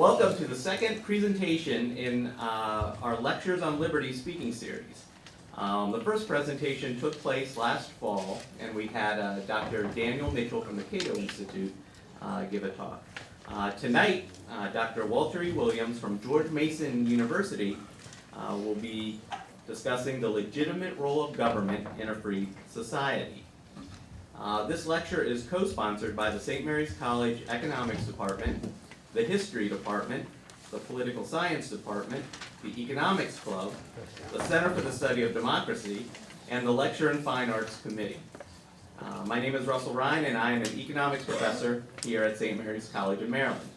Welcome to the second presentation in our Lectures on Liberty speaking series. The first presentation took place last fall, and we had Dr. Daniel Mitchell from the Cato Institute give a talk. Tonight, Dr. Walter E. Williams from George Mason University will be discussing the legitimate role of government in a free society. This lecture is co-sponsored by the St. Mary's College Economics Department, the History Department, the Political Science Department, the Economics Club, the Center for the Study of Democracy, and the Lecture in Fine Arts Committee. My name is Russell Ryan, and I am an economics professor here at St. Mary's College of Maryland.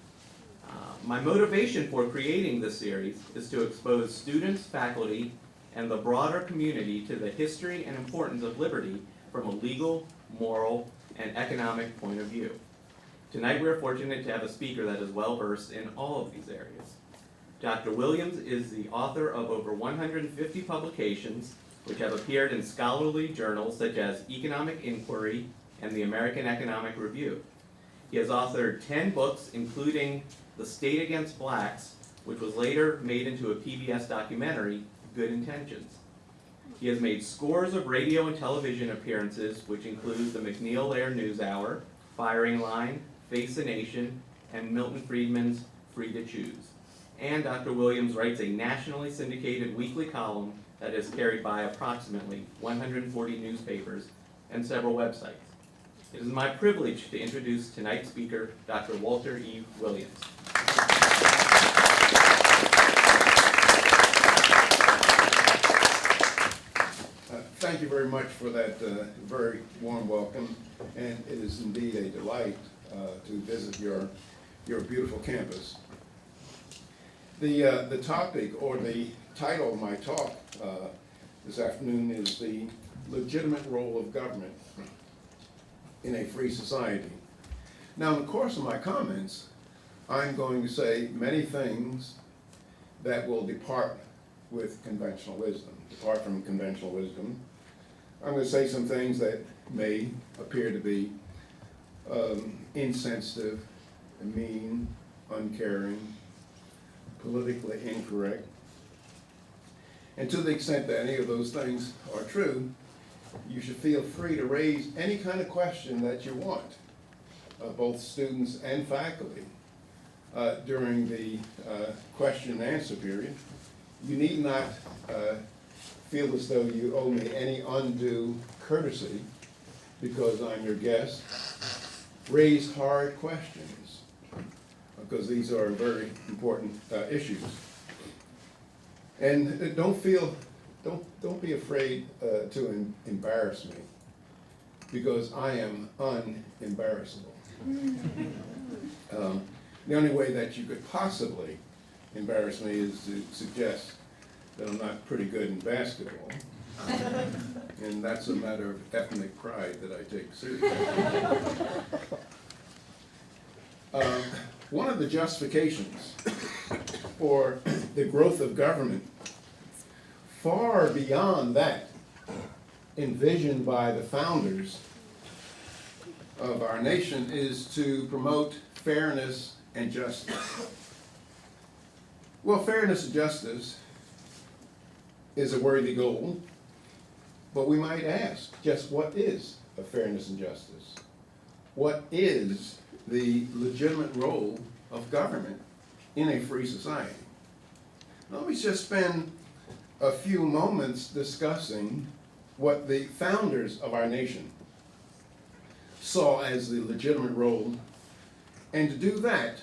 My motivation for creating this series is to expose students, faculty, and the broader community to the history and importance of liberty from a legal, moral, and economic point of view. Tonight we are fortunate to have a speaker that is well versed in all of these areas. Dr. Williams is the author of over 150 publications which have appeared in scholarly journals such as Economic Inquiry and the American Economic Review. He has authored 10 books, including The State Against Blacks, which was later made into a PBS documentary, Good Intentions. He has made scores of radio and television appearances, which include the MacNeil/Lehrer NewsHour, Firing Line, Face the Nation, and Milton Friedman's Free to Choose. And Dr. Williams writes a nationally syndicated weekly column that is carried by approximately 140 newspapers and several websites. It is my privilege to introduce tonight's speaker, Dr. Walter E. Williams. Thank you very much for that very warm welcome, and it is indeed a delight to visit your beautiful campus. The topic, or the title of my talk this afternoon, is the legitimate role of government in a free society. Now, in the course of my comments, I'm going to say many things that will depart with conventional wisdom. Depart from conventional wisdom. I'm going to say some things that may appear to be insensitive, mean, uncaring, politically incorrect. And to the extent that any of those things are true, you should feel free to raise any kind of question that you want, both students and faculty, during the question and answer period. You need not feel as though you owe me any undue courtesy because I'm your guest. Raise hard questions because these are very important issues. And don't be afraid to embarrass me because I am unembarrassable. The only way that you could possibly embarrass me is to suggest that I'm not pretty good in basketball. And that's a matter of ethnic pride that I take seriously. One of the justifications for the growth of government, far beyond that envisioned by the founders of our nation, is to promote fairness and justice. Well, fairness and justice is a worthy goal, but we might ask, just what is a fairness and justice? What is the legitimate role of government in a free society? Let me just spend a few moments discussing what the founders of our nation saw as the legitimate role. And to do that,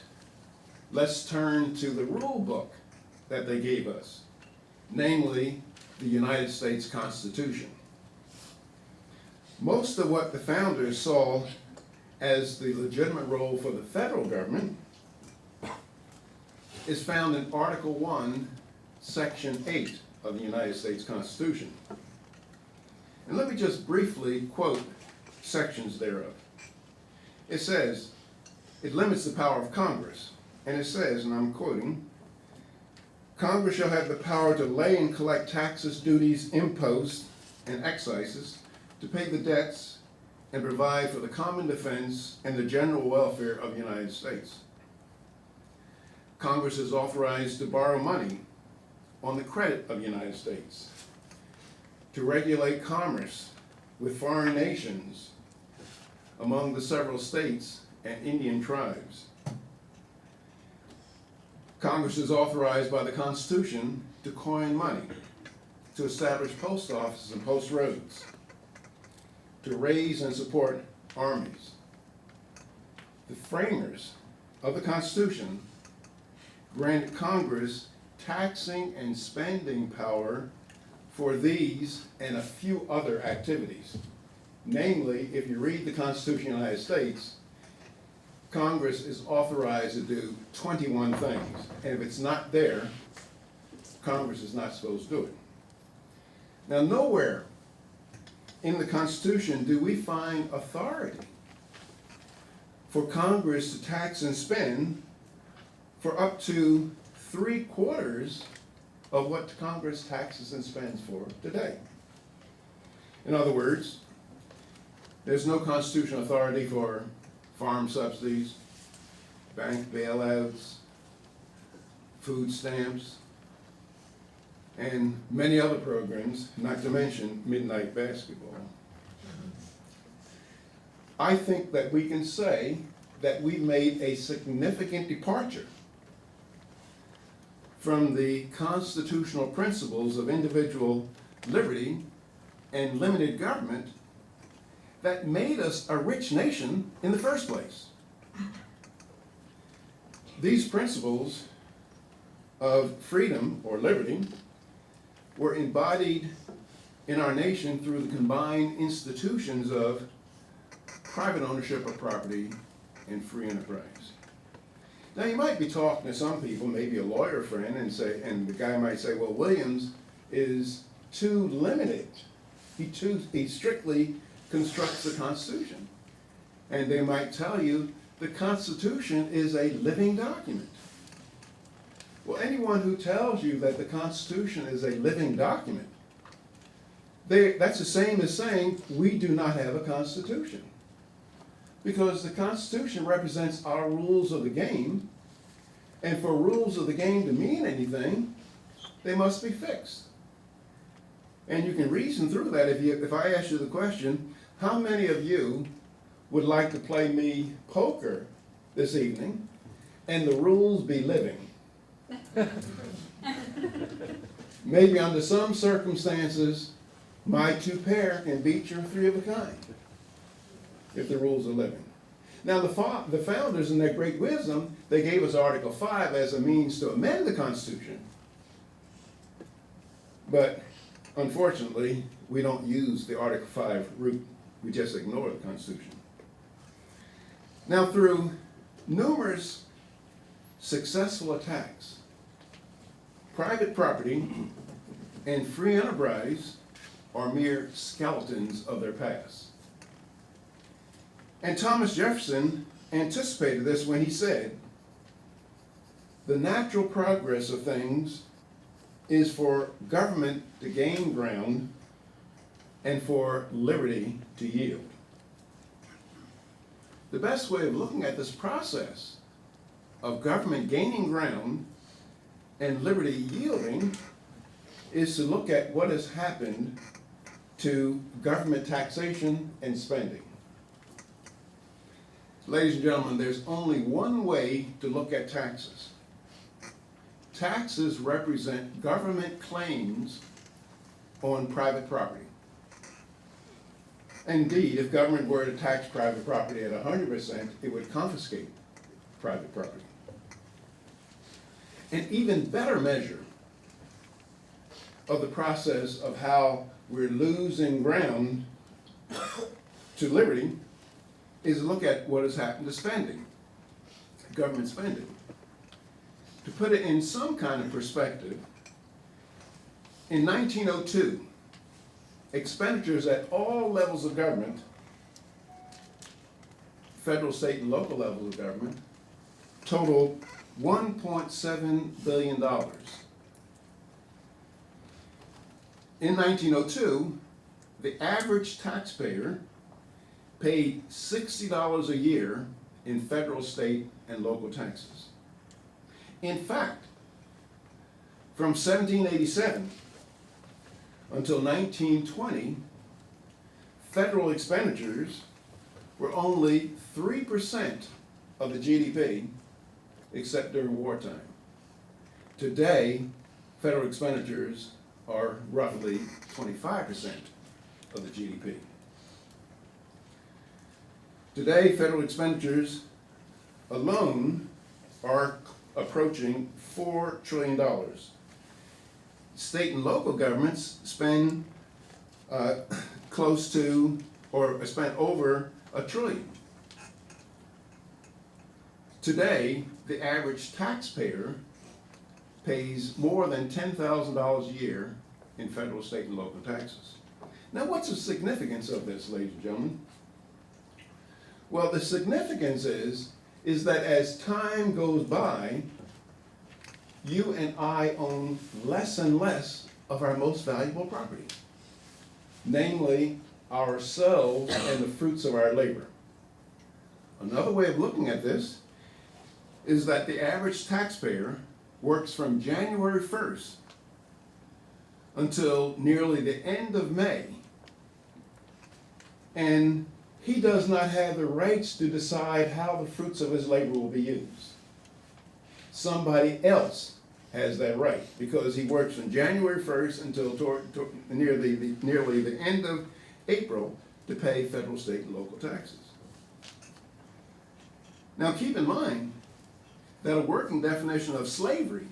let's turn to the rule book that they gave us, namely the United States Constitution. Most of what the founders saw as the legitimate role for the federal government is found in Article 1, Section 8 of the United States Constitution. And let me just briefly quote sections thereof. It says, it limits the power of Congress, and it says, and I'm quoting, Congress shall have the power to lay and collect taxes, duties, imposts, and excises, to pay the debts, and provide for the common defense and the general welfare of the United States. Congress is authorized to borrow money on the credit of the United States, to regulate commerce with foreign nations among the several states and Indian tribes. Congress is authorized by the Constitution to coin money, to establish post offices and post roads, to raise and support armies. The framers of the Constitution granted Congress taxing and spending power for these and a few other activities. Namely, if you read the Constitution of the United States, Congress is authorized to do 21 things. And if it's not there, Congress is not supposed to do it. Now, nowhere in the Constitution do we find authority for Congress to tax and spend for up to 3/4 of what Congress taxes and spends for today. In other words, there's no constitutional authority for farm subsidies, bank bailouts, food stamps, and many other programs, not to mention midnight basketball. I think that we can say that we made a significant departure from the constitutional principles of individual liberty and limited government that made us a rich nation in the first place. These principles of freedom or liberty were embodied in our nation through the combined institutions of private ownership of property and free enterprise. Now, you might be talking to some people, maybe a lawyer friend, and the guy might say, well, Williams is too limited. He strictly constructs the Constitution. And they might tell you the Constitution is a living document. Well, anyone who tells you that the Constitution is a living document, that's the same as saying we do not have a Constitution. Because the Constitution represents our rules of the game, and for rules of the game to mean anything, they must be fixed. And you can reason through that. If I ask you the question, how many of you would like to play me poker this evening, and the rules be living? Maybe under some circumstances, my two pair can beat your three of a kind, if the rules are living. Now, the founders, in their great wisdom, they gave us Article 5 as a means to amend the Constitution. But unfortunately, we don't use the Article 5 route. We just ignore the Constitution. Now, through numerous successful attacks, private property and free enterprise are mere skeletons of their past. And Thomas Jefferson anticipated this when he said, the natural progress of things is for government to gain ground and for liberty to yield. The best way of looking at this process of government gaining ground and liberty yielding is to look at what has happened to government taxation and spending. Ladies and gentlemen, there's only one way to look at taxes. Taxes represent government claims on private property. Indeed, if government were to tax private property at 100%, it would confiscate private property. An even better measure of the process of how we're losing ground to liberty is to look at what has happened to spending, government spending. To put it in some kind of perspective, in 1902, expenditures at all levels of government, federal, state, and local levels of government, totaled $1.7 billion. In 1902, the average taxpayer paid $60 a year in federal, state, and local taxes. In fact, from 1787 until 1920, federal expenditures were only 3% of the GDP, except during wartime. Today, federal expenditures are roughly 25% of the GDP. Today, federal expenditures alone are approaching $4 trillion. State and local governments spend close to, or spent over $1 trillion. Today, the average taxpayer pays more than $10,000 a year in federal, state, and local taxes. Now, what's the significance of this, ladies and gentlemen? Well, the significance is that as time goes by, you and I own less and less of our most valuable property, namely ourselves and the fruits of our labor. Another way of looking at this is that the average taxpayer works from January 1st until nearly the end of May, and he does not have the rights to decide how the fruits of his labor will be used. Somebody else has that right, because he works from January 1st until nearly the end of April to pay federal, state, and local taxes. Now keep in mind that a working definition of slavery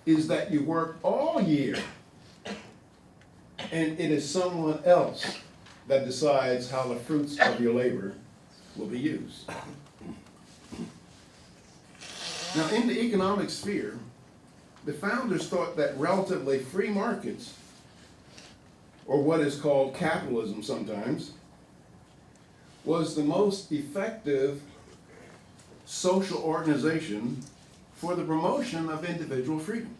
is that you work all year and it is someone else that decides how the fruits of your labor will be used. Now, in the economic sphere, the founders thought that relatively free markets, or what is called capitalism sometimes, was the most effective social organization for the promotion of individual freedom.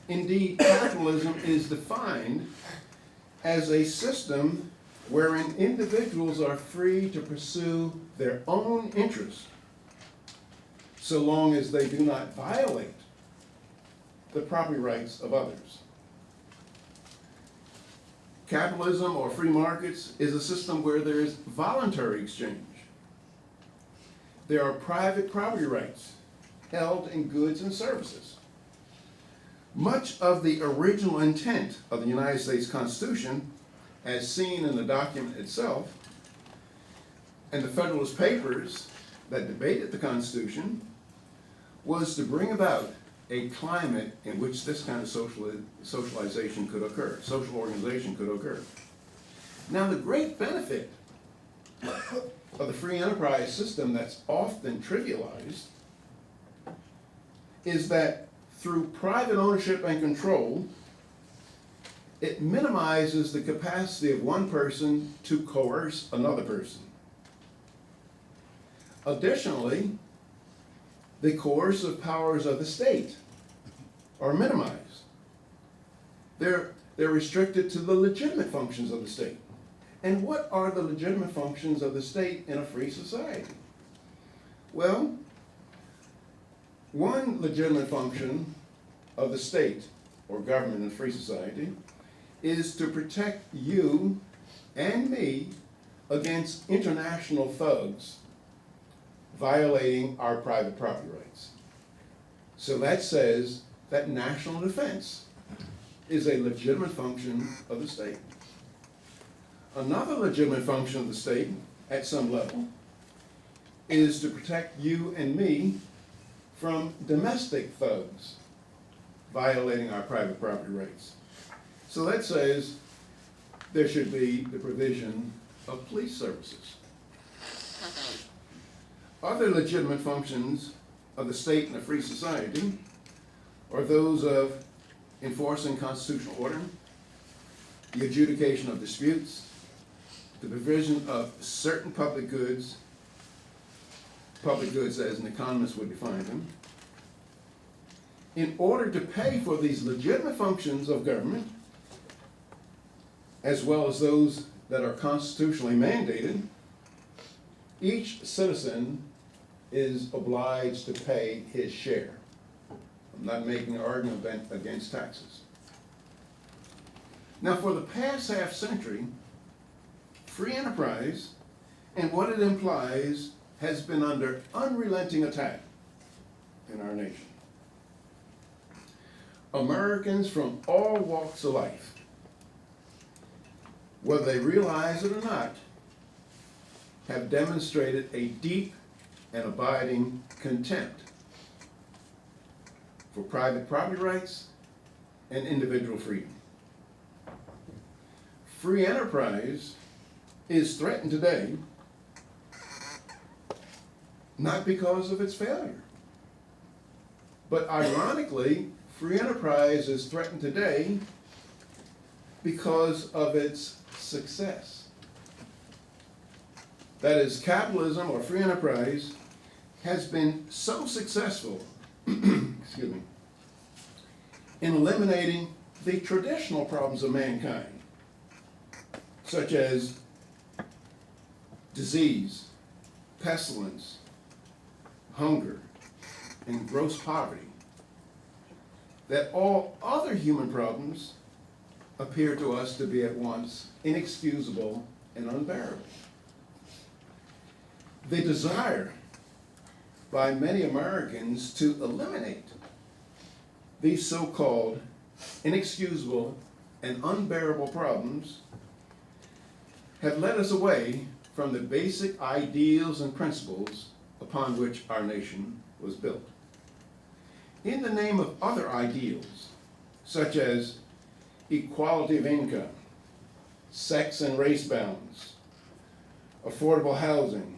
Indeed, capitalism is defined as a system wherein individuals are free to pursue their own interests, so long as they do not violate the property rights of others. Capitalism or free markets is a system where there is voluntary exchange. There are private property rights held in goods and services. Much of the original intent of the United States Constitution, as seen in the document itself, and the Federalist Papers that debated the Constitution, was to bring about a climate in which this kind of socialization could occur, social organization could occur. Now, the great benefit of the free enterprise system that's often trivialized is that through private ownership and control, it minimizes the capacity of one person to coerce another person. Additionally, the coercive powers of the state are minimized. They're restricted to the legitimate functions of the state. And what are the legitimate functions of the state in a free society? Well, one legitimate function of the state or government in a free society is to protect you and me against international thugs violating our private property rights. So that says that national defense is a legitimate function of the state. Another legitimate function of the state, at some level, is to protect you and me from domestic thugs violating our private property rights. So that says there should be the provision of police services. Other legitimate functions of the state in a free society are those of enforcing constitutional order, the adjudication of disputes, the provision of certain public goods as an economist would define them. In order to pay for these legitimate functions of government, as well as those that are constitutionally mandated, each citizen is obliged to pay his share. I'm not making an argument against taxes. Now, for the past half century, free enterprise and what it implies has been under unrelenting attack in our nation. Americans from all walks of life, whether they realize it or not, have demonstrated a deep and abiding contempt for private property rights and individual freedom. Free enterprise is threatened today not because of its failure, but ironically, free enterprise is threatened today because of its success. That is, capitalism or free enterprise has been so successful excuse me, in eliminating the traditional problems of mankind, such as disease, pestilence, hunger, and gross poverty, that all other human problems appear to us to be at once inexcusable and unbearable. The desire by many Americans to eliminate these so-called inexcusable and unbearable problems have led us away from the basic ideals and principles upon which our nation was built. In the name of other ideals, such as equality of income, sex and race balance, affordable housing,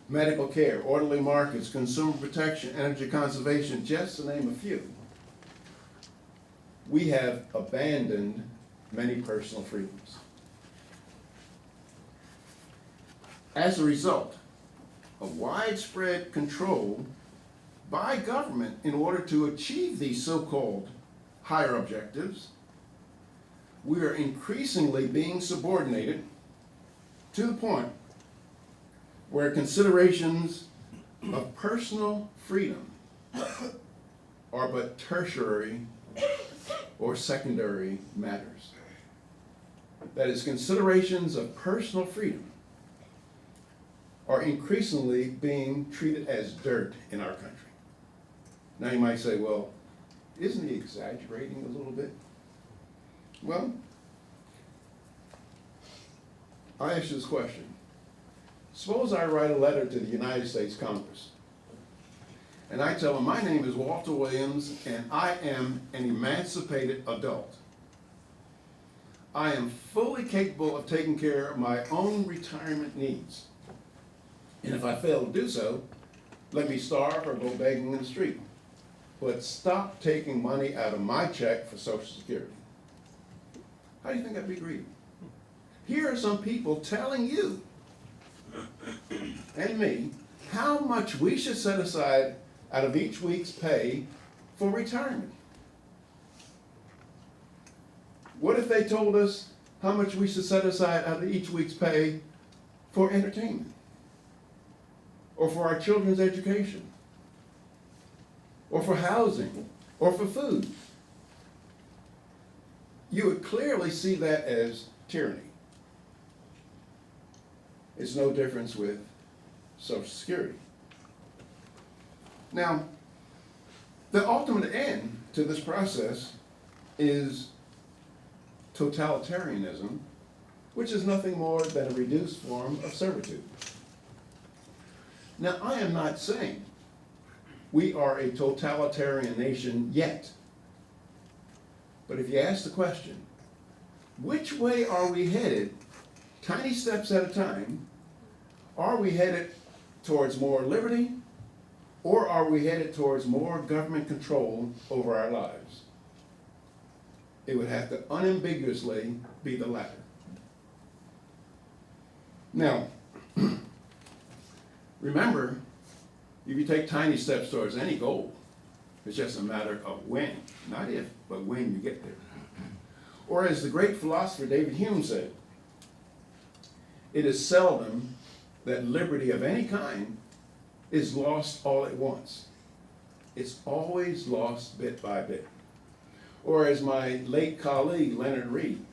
medical care, orderly markets, consumer protection, energy conservation, just to name a few, we have abandoned many personal freedoms. As a result of widespread control by government in order to achieve these so-called higher objectives, we are increasingly being subordinated to the point where considerations of personal freedom are but tertiary or secondary matters. That is, considerations of personal freedom are increasingly being treated as dirt in our country. Now you might say, well, isn't he exaggerating a little bit? Well, I ask you this question. Suppose I write a letter to the United States Congress, and I tell them my name is Walter Williams, and I am an emancipated adult. I am fully capable of taking care of my own retirement needs. And if I fail to do so, let me starve or go begging in the street. But stop taking money out of my check for Social Security. How do you think I'd be greeted? Here are some people telling you and me how much we should set aside out of each week's pay for retirement. What if they told us how much we should set aside out of each week's pay for entertainment, or for our children's education, or for housing, or for food? You would clearly see that as tyranny. It's no difference with Social Security. Now, the ultimate end to this process is totalitarianism, which is nothing more than a reduced form of servitude. Now, I am not saying we are a totalitarian nation yet. But if you ask the question, which way are we headed, tiny steps at a time? Are we headed towards more liberty, or are we headed towards more government control over our lives? It would have to unambiguously be the latter. Now, remember, if you take tiny steps towards any goal, it's just a matter of when, not if, but when you get there. Or as the great philosopher David Hume said, it is seldom that liberty of any kind is lost all at once. It's always lost bit by bit. Or as my late colleague Leonard Reed,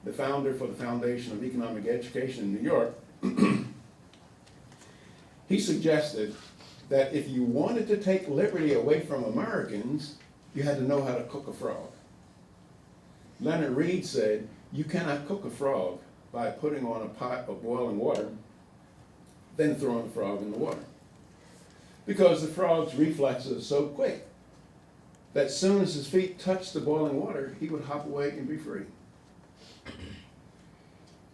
the founder for the Foundation of Economic Education in New York, he suggested that if you wanted to take liberty away from Americans, you had to know how to cook a frog. Leonard Reed said, you cannot cook a frog by putting on a pot of boiling water, then throwing the frog in the water. Because the frog's reflexes are so quick that as soon as his feet touched the boiling water, he would hop away and be free.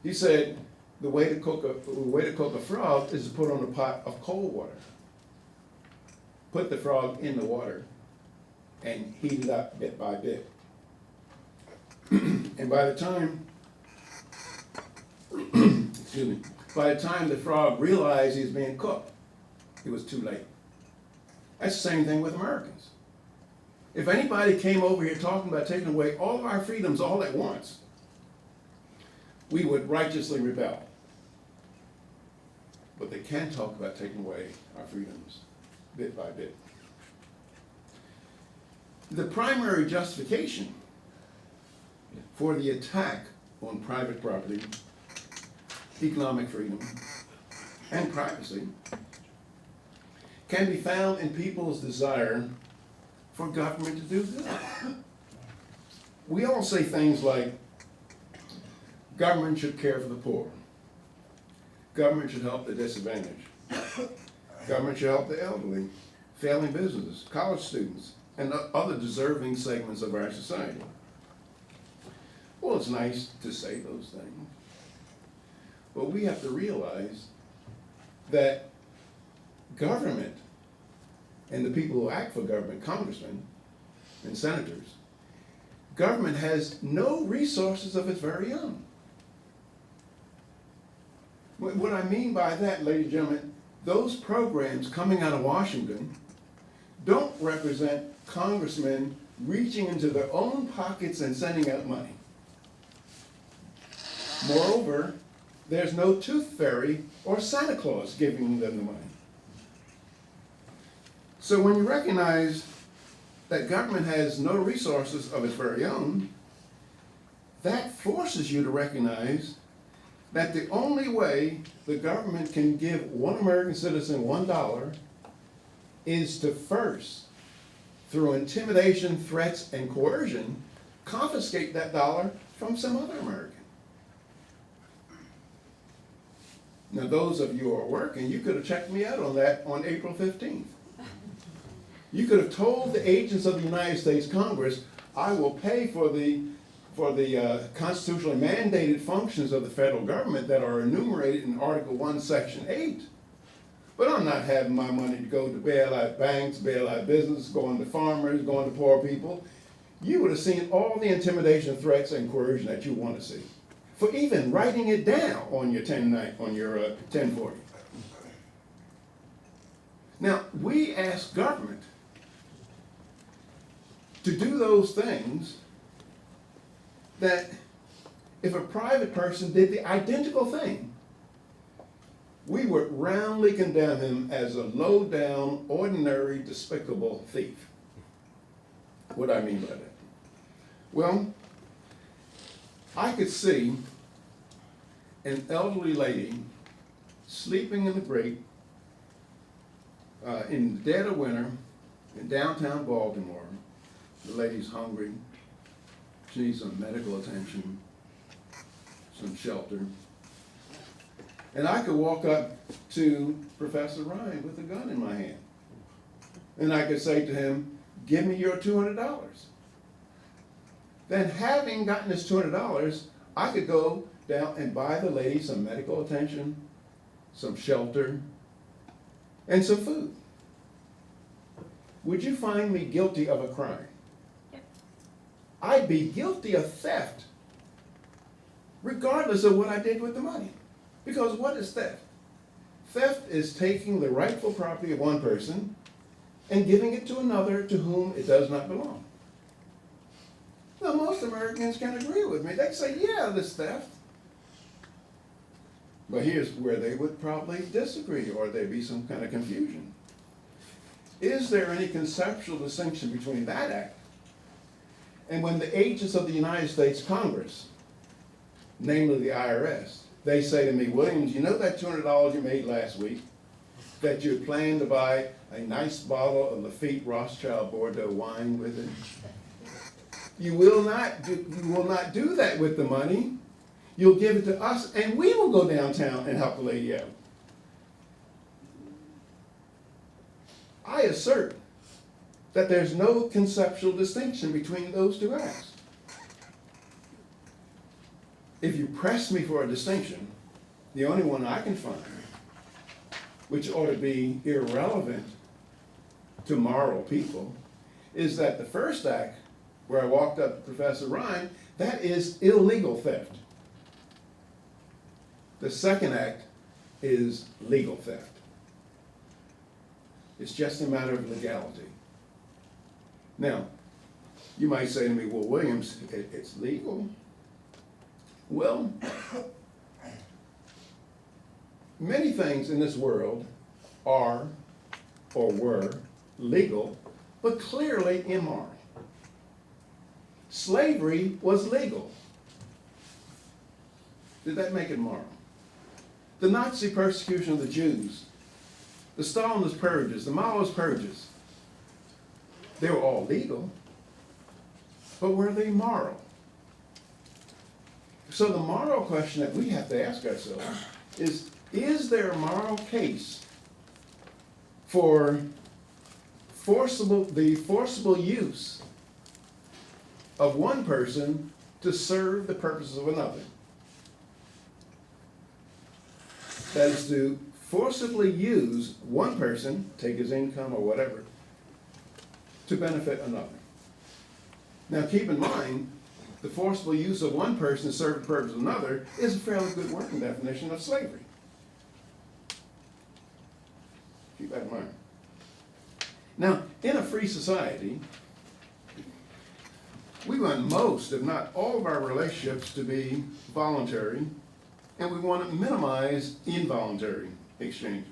He said, the way to cook a frog is to put on a pot of cold water. Put the frog in the water and heat it up bit by bit. And by the time, excuse me, by the time the frog realized he was being cooked, it was too late. That's the same thing with Americans. If anybody came over here talking about taking away all of our freedoms all at once, we would righteously rebel. But they can talk about taking away our freedoms bit by bit. The primary justification for the attack on private property, economic freedom, and privacy can be found in people's desire for government to do good. We all say things like, government should care for the poor. Government should help the disadvantaged. Government should help the elderly, failing businesses, college students, and other deserving segments of our society. Well, it's nice to say those things, but we have to realize that government and the people who act for government, congressmen and senators, government has no resources of its very own. What I mean by that, ladies and gentlemen, those programs coming out of Washington don't represent congressmen reaching into their own pockets and sending out money. Moreover, there's no tooth fairy or Santa Claus giving them the money. So when you recognize that government has no resources of its very own, that forces you to recognize that the only way the government can give one American citizen $1 is to first, through intimidation, threats, and coercion, confiscate that dollar from some other American. Now, those of you who are working, you could have checked me out on that on April 15th. You could have told the agents of the United States Congress, I will pay for the constitutionally mandated functions of the federal government that are enumerated in Article 1, Section 8. But I'm not having my money to go to bail out banks, bail out businesses, going to farmers, going to poor people. You would have seen all the intimidation, threats, and coercion that you want to see, for even writing it down on your 1040. Now, we ask government to do those things that if a private person did the identical thing, we would roundly condemn him as a low-down, ordinary, despicable thief. What do I mean by that? Well, I could see an elderly lady sleeping in the grate in the dead of winter in downtown Baltimore. The lady's hungry. She needs some medical attention, some shelter. And I could walk up to Professor Ryan with a gun in my hand. And I could say to him, give me your $200. Then having gotten this $200, I could go down and buy the lady some medical attention, some shelter, and some food. Would you find me guilty of a crime? I'd be guilty of theft, regardless of what I did with the money. Because what is theft? Theft is taking the rightful property of one person and giving it to another to whom it does not belong. Now, most Americans can agree with me. They say, yeah, this theft. But here's where they would probably disagree, or there'd be some kind of confusion. Is there any conceptual distinction between that act and when the agents of the United States Congress, namely the IRS, they say to me, Williams, you know that $200 you made last week, that you had planned to buy a nice bottle of Lafite Rothschild Bordeaux wine with it? You will not do that with the money. You'll give it to us, and we will go downtown and help the lady out. I assert that there's no conceptual distinction between those two acts. If you press me for a distinction, the only one I can find, which ought to be irrelevant to moral people, is that the first act, where I walked up to Professor Ryan, that is illegal theft. The second act is legal theft. It's just a matter of legality. Now, you might say to me, well, Williams, it's legal. Well, many things in this world are or were legal, but clearly immoral. Slavery was legal. Did that make it moral? The Nazi persecution of the Jews, the Stalinist purges, the Maoist purges, they were all legal, but were they moral? So the moral question that we have to ask ourselves is there a moral case for the forcible use of one person to serve the purposes of another? That is to forcibly use one person, take his income or whatever, to benefit another. Now keep in mind, the forcible use of one person to serve the purpose of another is a fairly good working definition of slavery. Keep that in mind. Now, in a free society, we want most, if not all of our relationships to be voluntary, and we want to minimize involuntary exchanges.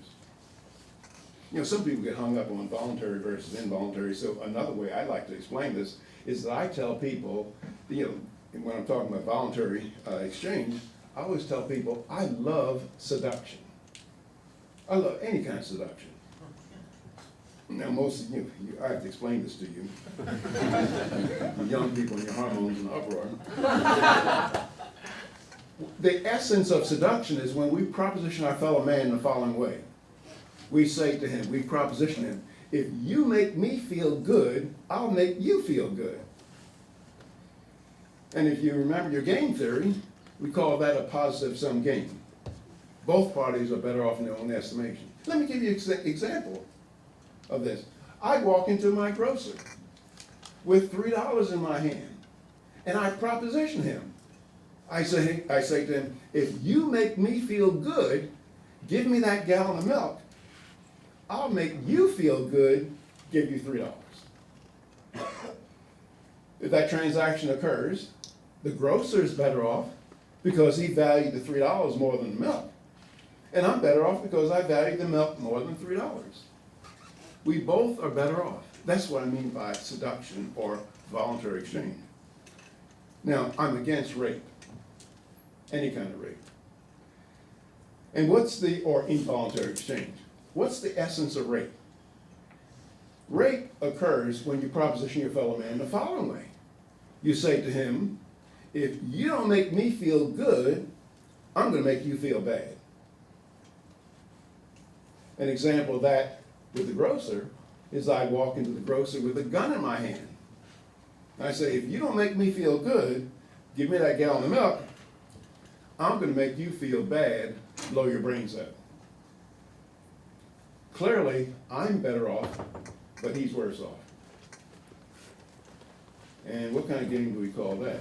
You know, some people get hung up on voluntary versus involuntary, so another way I like to explain this is that I tell people, you know, when I'm talking about voluntary exchange, I always tell people I love seduction. I love any kind of seduction. Now, most of you, I have to explain this to you. The young people and your hormones in uproar. The essence of seduction is when we proposition our fellow man in the following way. We say to him, we proposition him, if you make me feel good, I'll make you feel good. And if you remember your game theory, we call that a positive sum game. Both parties are better off in their own estimation. Let me give you an example of this. I walk into my grocer with $3 in my hand, and I proposition him. I say to him, if you make me feel good, give me that gallon of milk. I'll make you feel good, give you $3. If that transaction occurs, the grocer is better off because he valued the $3 more than the milk. And I'm better off because I value the milk more than $3. We both are better off. That's what I mean by seduction or voluntary exchange. Now, I'm against rape. Any kind of rape. And or involuntary exchange. What's the essence of rape? Rape occurs when you proposition your fellow man the following way. You say to him, if you don't make me feel good, I'm going to make you feel bad. An example of that with the grocer is I walk into the grocer with a gun in my hand. I say, if you don't make me feel good, give me that gallon of milk, I'm going to make you feel bad, blow your brains out. Clearly, I'm better off, but he's worse off. And what kind of game do we call that?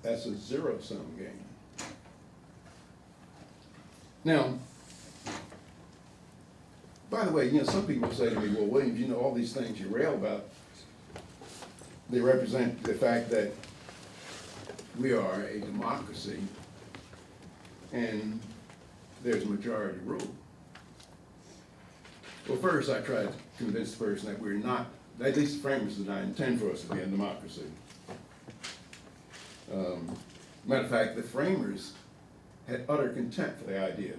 That's a zero-sum game. Now, by the way, you know, some people say to me, well, Williams, you know, all these things you rail about, they represent the fact that we are a democracy and there's majority rule. Well, first I tried to convince the person that we're not, at least the framers did not intend for us to be a democracy. Matter of fact, the framers had utter contempt for the idea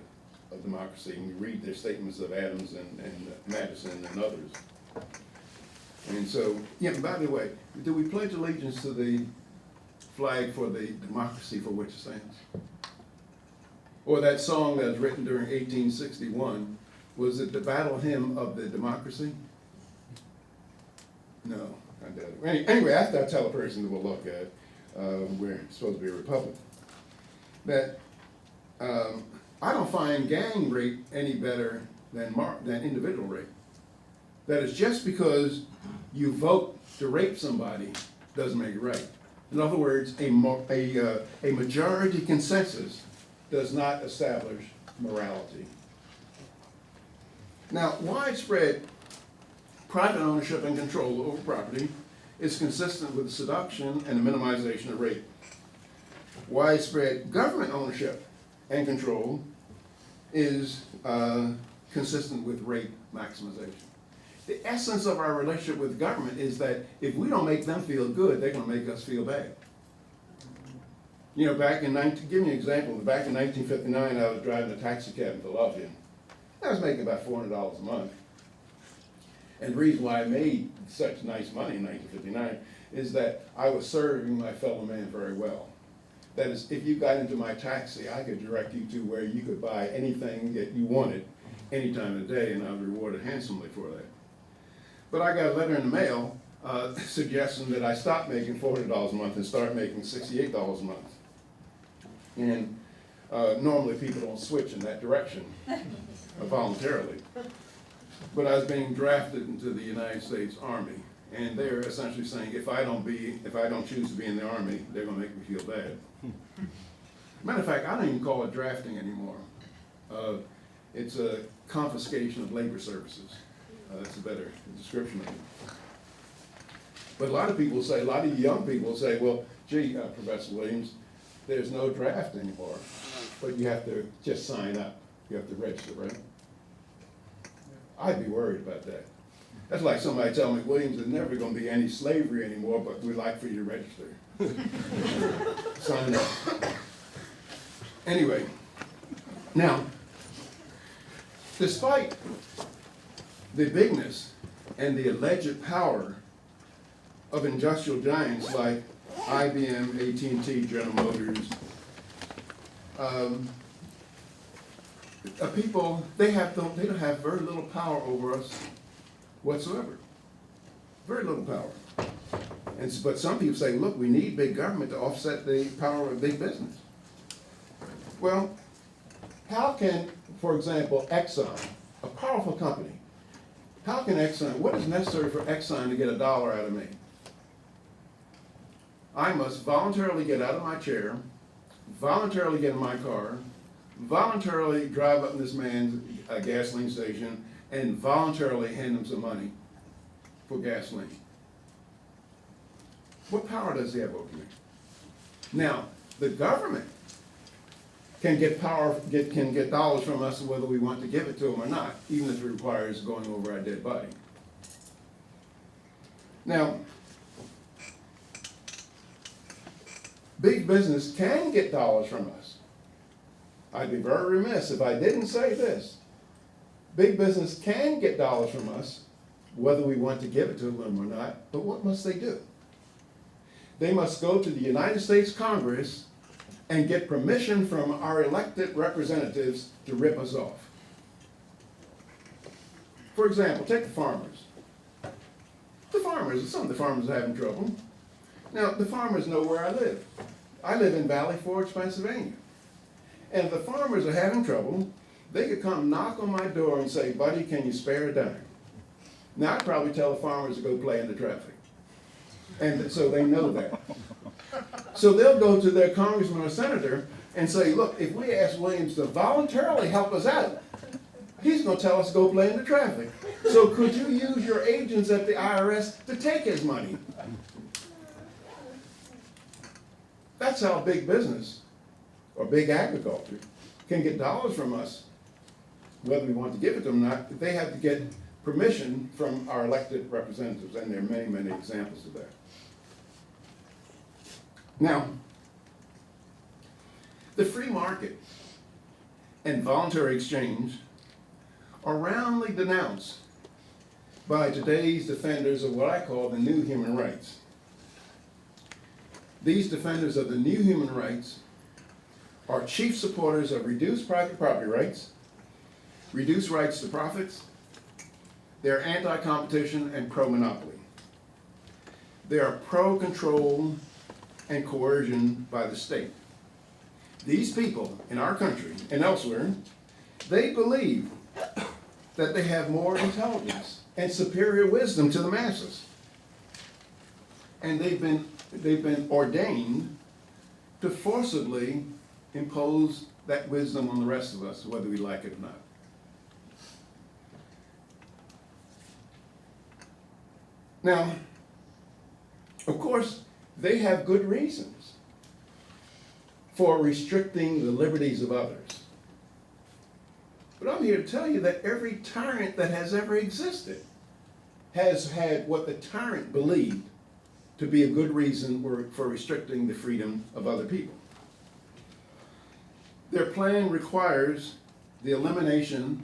of democracy, and you read their statements of Adams and Madison and others. And so, yeah, by the way, do we pledge allegiance to the flag for the democracy for which it stands? Or that song that was written during 1861, was it the battle hymn of the democracy? No, I doubt it. Anyway, after I tell a person to look at, we're supposed to be a republic, that I don't find gang rape any better than individual rape. That is, just because you vote to rape somebody doesn't make it right. In other words, a majority consensus does not establish morality. Now, widespread private ownership and control over property is consistent with seduction and the minimization of rape. Widespread government ownership and control is consistent with rape maximization. The essence of our relationship with government is that if we don't make them feel good, they're going to make us feel bad. You know, give me an example. Back in 1959, I was driving a taxi cab in Philadelphia. I was making about $400 a month. And the reason why I made such nice money in 1959 is that I was serving my fellow man very well. That is, if you got into my taxi, I could direct you to where you could buy anything that you wanted any time of the day, and I was rewarded handsomely for that. But I got a letter in the mail suggesting that I stop making $400 a month and start making $68 a month. And normally people don't switch in that direction voluntarily. But I was being drafted into the United States Army, and they're essentially saying if I don't choose to be in the Army, they're going to make me feel bad. Matter of fact, I don't even call it drafting anymore. It's a confiscation of labor services. That's a better description of it. But a lot of young people say, well, gee, Professor Williams, there's no draft anymore, but you have to just sign up. You have to register, right? I'd be worried about that. That's like somebody telling me, Williams, there's never going to be any slavery anymore, but we'd like for you to register. Sign up. Anyway, now, despite the bigness and the alleged power of industrial giants like IBM, AT&T, General Motors, people, they don't have very little power over us whatsoever. Very little power. But some people say, look, we need big government to offset the power of big business. Well, how can, for example, Exxon, a powerful company, what is necessary for Exxon to get $1 out of me? I must voluntarily get out of my chair, voluntarily get in my car, voluntarily drive up in this man's gasoline station, and voluntarily hand him some money for gasoline. What power does he have over me? Now, the government can get dollars from us whether we want to give it to them or not, even if it requires going over our dead body. Now, big business can get dollars from us. I'd be very remiss if I didn't say this. Big business can get dollars from us, whether we want to give it to them or not, but what must they do? They must go to the United States Congress and get permission from our elected representatives to rip us off. For example, take the farmers. Some of the farmers are having trouble. Now, the farmers know where I live. I live in Valley Forge, Pennsylvania. And if the farmers are having trouble, they could come knock on my door and say, buddy, can you spare a dime? Now, I'd probably tell the farmers to go play in the traffic. And so they know that. So they'll go to their congressman or senator and say, look, if we ask Williams to voluntarily help us out, he's going to tell us to go play in the traffic. So could you use your agents at the IRS to take his money? That's how big business or big agriculture can get dollars from us, whether we want to give it to them or not, they have to get permission from our elected representatives, and there are many, many examples of that. Now, the free market and voluntary exchange are roundly denounced by today's defenders of what I call the new human rights. These defenders of the new human rights are chief supporters of reduced private property rights, reduced rights to profits. They're anti-competition and pro-monopoly. They are pro-control and coercion by the state. These people in our country and elsewhere, they believe that they have more intelligence and superior wisdom to the masses. And they've been ordained to forcibly impose that wisdom on the rest of us, whether we like it or not. Now, of course, they have good reasons for restricting the liberties of others. But I'm here to tell you that every tyrant that has ever existed has had what the tyrant believed to be a good reason for restricting the freedom of other people. Their plan requires the elimination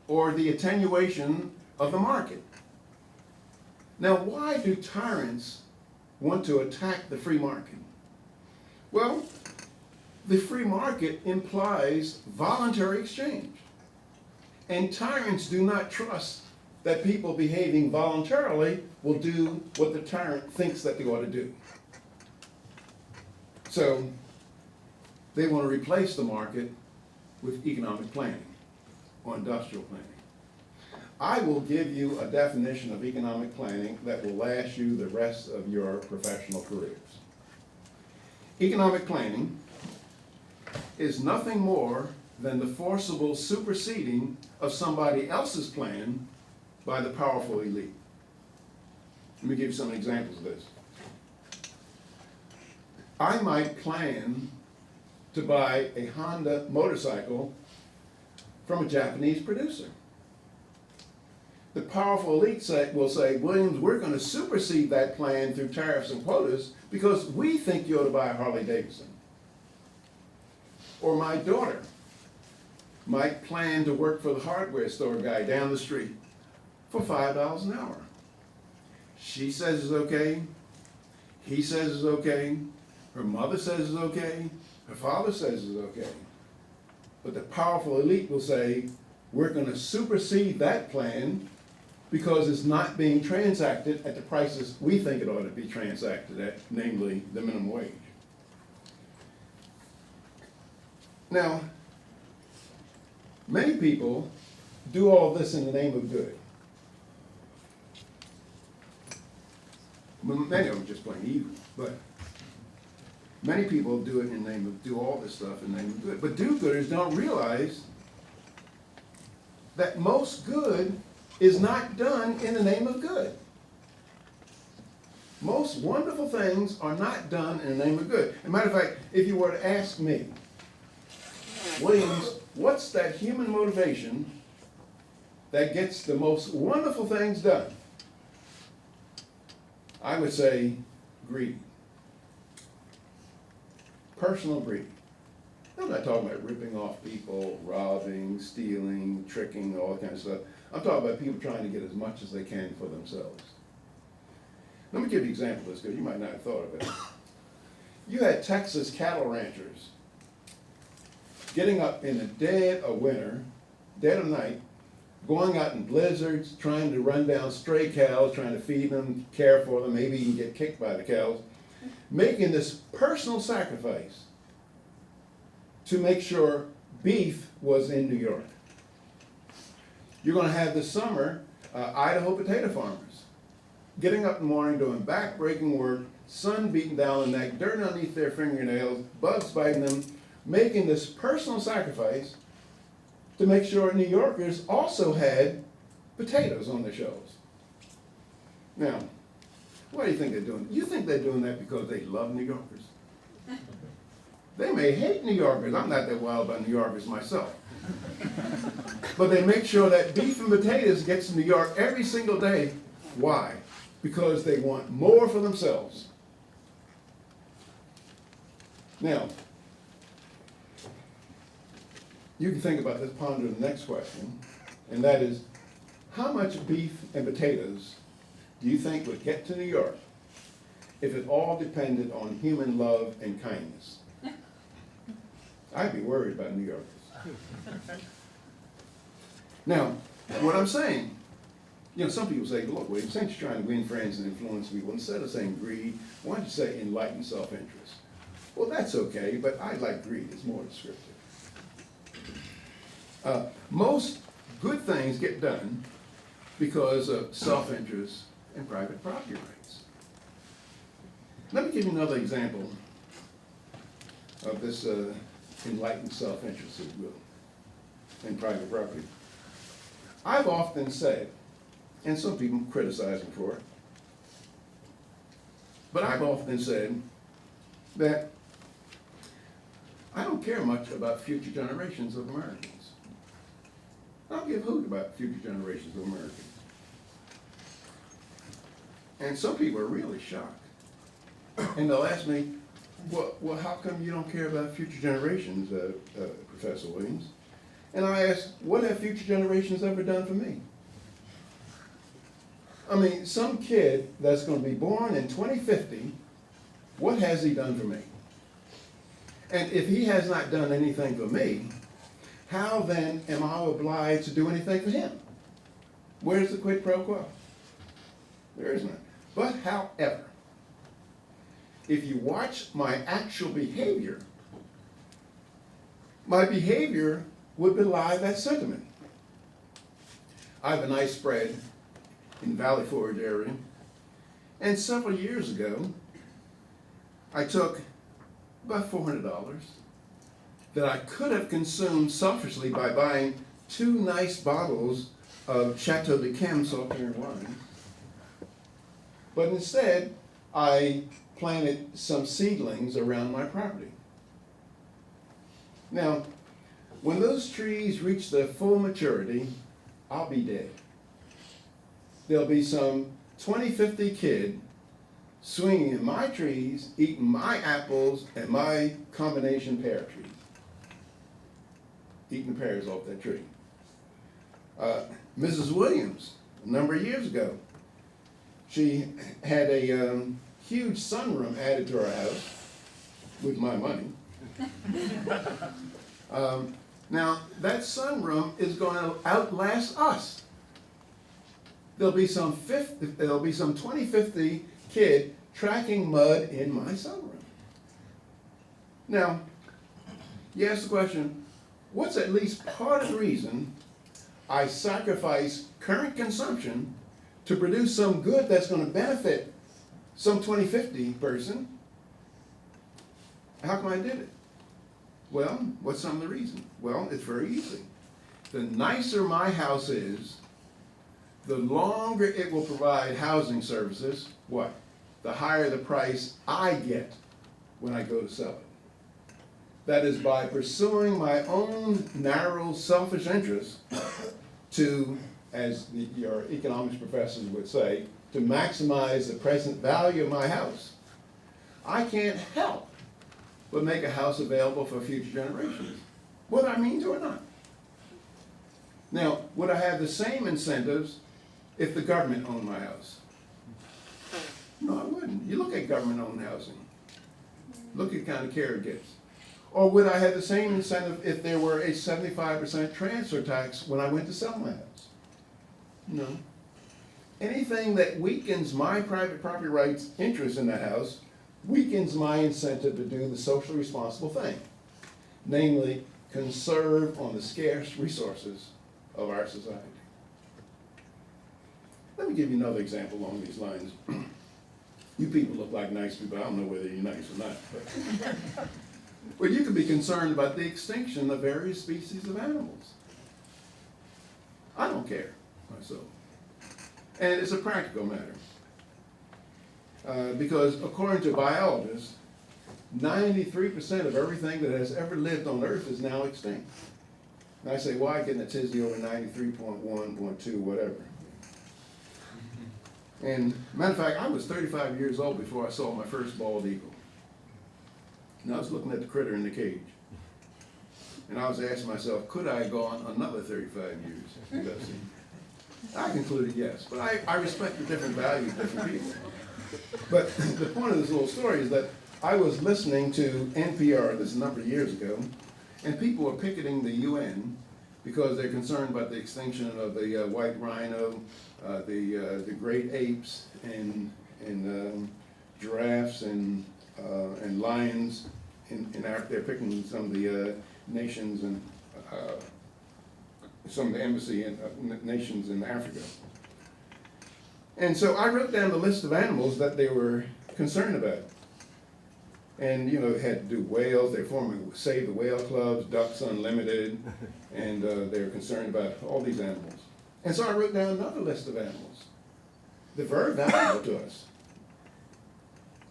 or the attenuation of the market. Now, why do tyrants want to attack the free market? Well, the free market implies voluntary exchange. And tyrants do not trust that people behaving voluntarily will do what the tyrant thinks that they ought to do. So they want to replace the market with economic planning or industrial planning. I will give you a definition of economic planning that will last you the rest of your professional careers. Economic planning is nothing more than the forcible superseding of somebody else's plan by the powerful elite. Let me give you some examples of this. I might plan to buy a Honda motorcycle from a Japanese producer. The powerful elite will say, Williams, we're going to supersede that plan through tariffs and quotas because we think you ought to buy a Harley Davidson. Or my daughter might plan to work for the hardware store guy down the street for $5 an hour. She says it's okay, he says it's okay, her mother says it's okay, her father says it's okay. But the powerful elite will say, we're going to supersede that plan because it's not being transacted at the prices we think it ought to be transacted at, namely the minimum wage. Now, many people do all this in the name of good. Many of them just plain evil, but many people do it in the name of, do all this stuff in the name of good. But do-gooders don't realize that most good is not done in the name of good. Most wonderful things are not done in the name of good. As a matter of fact, if you were to ask me, Williams, what's that human motivation that gets the most wonderful things done? I would say greed. Personal greed. I'm not talking about ripping off people, robbing, stealing, tricking, all that kind of stuff. I'm talking about people trying to get as much as they can for themselves. Let me give you an example of this, because you might not have thought of it. You had Texas cattle ranchers getting up in the dead of winter, dead of night, going out in blizzards, trying to run down stray cows, trying to feed them, care for them, maybe even get kicked by the cows, making this personal sacrifice to make sure beef was in New York. You're going to have this summer Idaho potato farmers getting up in the morning, doing back-breaking work, sun beating down the neck, dirt underneath their fingernails, bugs biting them, making this personal sacrifice to make sure New Yorkers also had potatoes on their shelves. Now, why do you think they're doing it? You think they're doing that because they love New Yorkers? They may hate New Yorkers. I'm not that wild about New Yorkers myself. But they make sure that beef and potatoes gets to New York every single day. Why? Because they want more for themselves. Now, you can think about this, ponder the next question, and that is, how much beef and potatoes do you think would get to New York if it all depended on human love and kindness? I'd be worried about New Yorkers. Now, what I'm saying, some people say, look, William, since you're trying to win friends and influence people, instead of saying greed, why don't you say enlightened self-interest? Well, that's okay, but I like greed. It's more descriptive. Most good things get done because of self-interest and private property rights. Let me give you another example of this enlightened self-interest, if you will, in private property. I've often said, and some people criticize me for it, but I've often said that I don't care much about future generations of Americans. I don't give a hoot about future generations of Americans. And some people are really shocked. And they'll ask me, well, how come you don't care about future generations, Professor Williams? And I ask, what have future generations ever done for me? I mean, some kid that's going to be born in 2050, what has he done for me? And if he has not done anything for me, how then am I obliged to do anything for him? Where's the quid pro quo? There is none. But however, if you watch my actual behavior, my behavior would belie that sentiment. I have a nice spread in Valley Forge area, and several years ago, I took about $400 that I could have consumed selfishly by buying 2 nice bottles of Chateau de Cam Sauterne wine. But instead, I planted some seedlings around my property. Now, when those trees reach their full maturity, I'll be dead. There'll be some 2050 kid swinging in my trees, eating my apples and my combination pear trees. Eating the pears off that tree. Mrs. Williams, a number of years ago, she had a huge sunroom added to her house with my money. Now, that sunroom is going to outlast us. There'll be some 2050 kid tracking mud in my sunroom. Now, you ask the question, what's at least part of the reason I sacrifice current consumption to produce some good that's going to benefit some 2050 person? How come I did it? Well, what's some of the reason? Well, it's very easy. The nicer my house is, the longer it will provide housing services, what? The higher the price I get when I go to sell it. That is by pursuing my own narrow, selfish interests to, as your economics professors would say, to maximize the present value of my house. I can't help but make a house available for future generations, whether I mean to or not. Now, would I have the same incentives if the government owned my house? No, I wouldn't. You look at government-owned housing. Look at the kind of care it gets. Or would I have the same incentive if there were a 75% transfer tax when I went to sell my house? No. Anything that weakens my private property rights interest in that house weakens my incentive to do the socially responsible thing, namely conserve on the scarce resources of our society. Let me give you another example along these lines. You people look like nice people. I don't know whether you're nice or not. But well, you could be concerned about the extinction of various species of animals. I don't care myself. And it's a practical matter. Because according to biologists, 93% of everything that has ever lived on Earth is now extinct. And I say, why getting a tizzy over 93.1, 0.2, whatever? And matter of fact, I was 35 years old before I saw my first bald eagle. And I was looking at the critter in the cage. And I was asking myself, could I go on another 35 years to go see? I concluded yes, but I respect the different values of different people. But the point of this little story is that I was listening to NPR this a number of years ago, and people were picketing the UN because they're concerned about the extinction of the white rhino, the great apes, and giraffes and lions in Africa. They're picking some of the nations and some of the embassy and nations in Africa. And so I wrote down the list of animals that they were concerned about. And, you know, it had to do whales. They're forming Save the Whale Clubs, Ducks Unlimited, and they're concerned about all these animals. And so I wrote down another list of animals that are very valuable to us.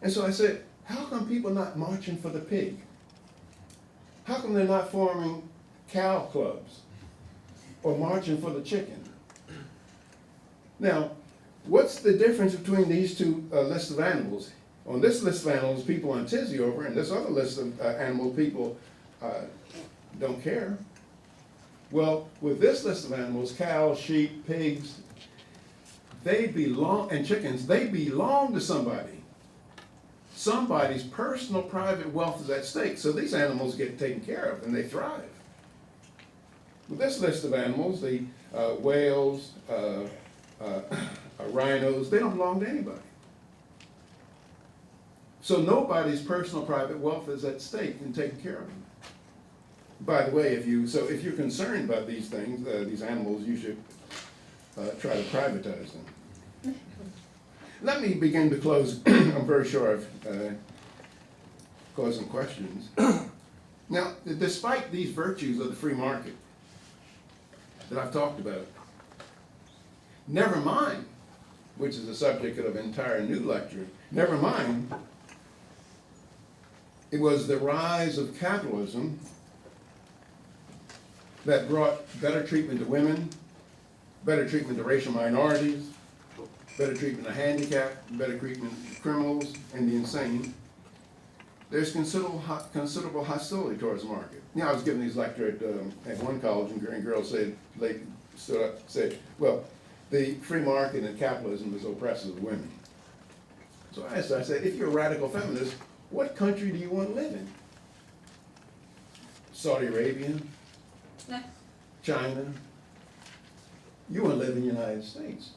And so I said, how come people not marching for the pig? How come they're not forming cow clubs or marching for the chicken? Now, what's the difference between these two lists of animals? On this list of animals, people on tizzy over, and this other list of animals, people don't care. Well, with this list of animals, cows, sheep, pigs, they belong, and chickens, they belong to somebody. Somebody's personal private wealth is at stake, so these animals get taken care of and they thrive. With this list of animals, the whales, rhinos, they don't belong to anybody. So nobody's personal private wealth is at stake in taking care of them. By the way, if you're concerned about these things, these animals, you should try to privatize them. Let me begin to close. I'm very sure I've caused some questions. Now, despite these virtues of the free market that I've talked about, never mind, which is the subject of an entire new lecture, never mind, it was the rise of capitalism that brought better treatment to women, better treatment to racial minorities, better treatment to handicapped, better treatment to criminals and the insane. There's considerable hostility towards the market. You know, I was giving these lectures at one college, and girls stood up and said, well, the free market and capitalism is oppressive to women. So I said, if you're a radical feminist, what country do you want to live in? Saudi Arabia? No. China? You want to live in the United States,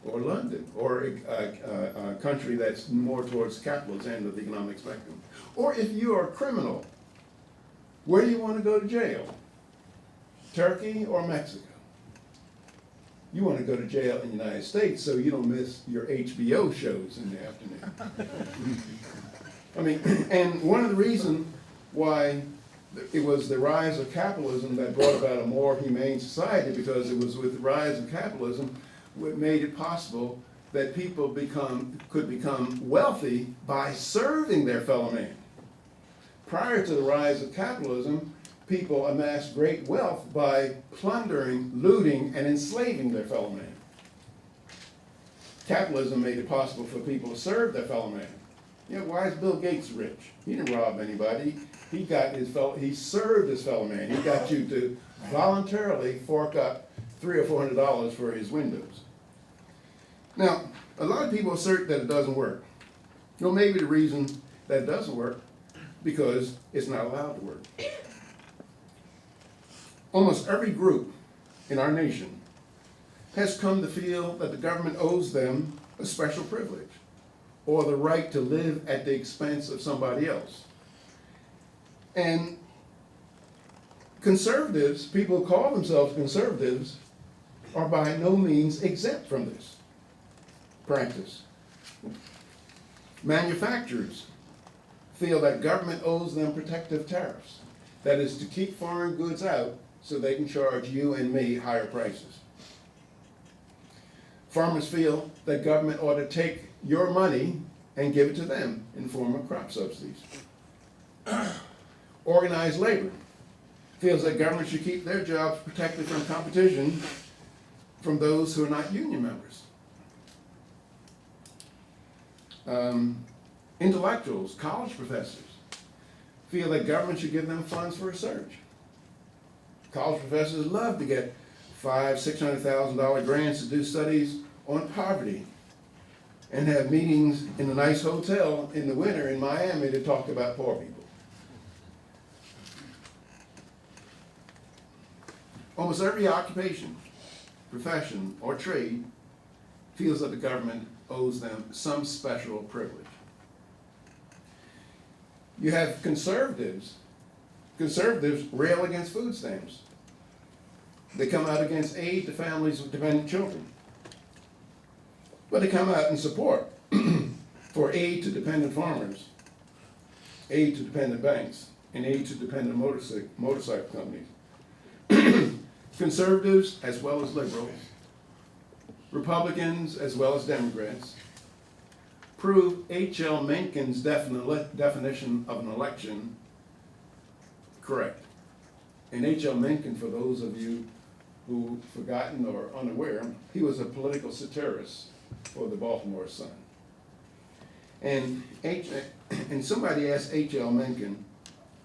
or London, or a country that's more towards the capitalist end of the economic spectrum. Or if you are a criminal, where do you want to go to jail? Turkey or Mexico? You want to go to jail in the United States so you don't miss your HBO shows in the afternoon. I mean, and one of the reasons why it was the rise of capitalism that brought about a more humane society, because it was with the rise of capitalism what made it possible that people could become wealthy by serving their fellow man. Prior to the rise of capitalism, people amassed great wealth by plundering, looting, and enslaving their fellow man. Capitalism made it possible for people to serve their fellow man. You know, why is Bill Gates rich? He didn't rob anybody. He served his fellow man. He got you to voluntarily fork up $300 or $400 for his windows. Now, a lot of people assert that it doesn't work. Well, maybe the reason that it doesn't work because it's not allowed to work. Almost every group in our nation has come to feel that the government owes them a special privilege or the right to live at the expense of somebody else. And conservatives, people who call themselves conservatives, are by no means exempt from this practice. Manufacturers feel that government owes them protective tariffs. That is to keep foreign goods out so they can charge you and me higher prices. Farmers feel that government ought to take your money and give it to them in the form of crop subsidies. Organized labor feels that government should keep their jobs protected from competition from those who are not union members. Intellectuals, college professors, feel that government should give them funds for research. College professors love to get $500,000–600,000 grants to do studies on poverty and have meetings in a nice hotel in the winter in Miami to talk about poor people. Almost every occupation, profession, or trade feels that the government owes them some special privilege. You have conservatives. Conservatives rail against food stamps. They come out against aid to families with dependent children. But they come out in support for aid to dependent farmers, aid to dependent banks, and aid to dependent motorcycle companies. Conservatives as well as liberals, Republicans as well as Democrats, prove H.L. Mencken's definition of an election correct. And H.L. Mencken, for those of you who've forgotten or unaware, he was a political satirist for the Baltimore Sun. And somebody asked H.L. Mencken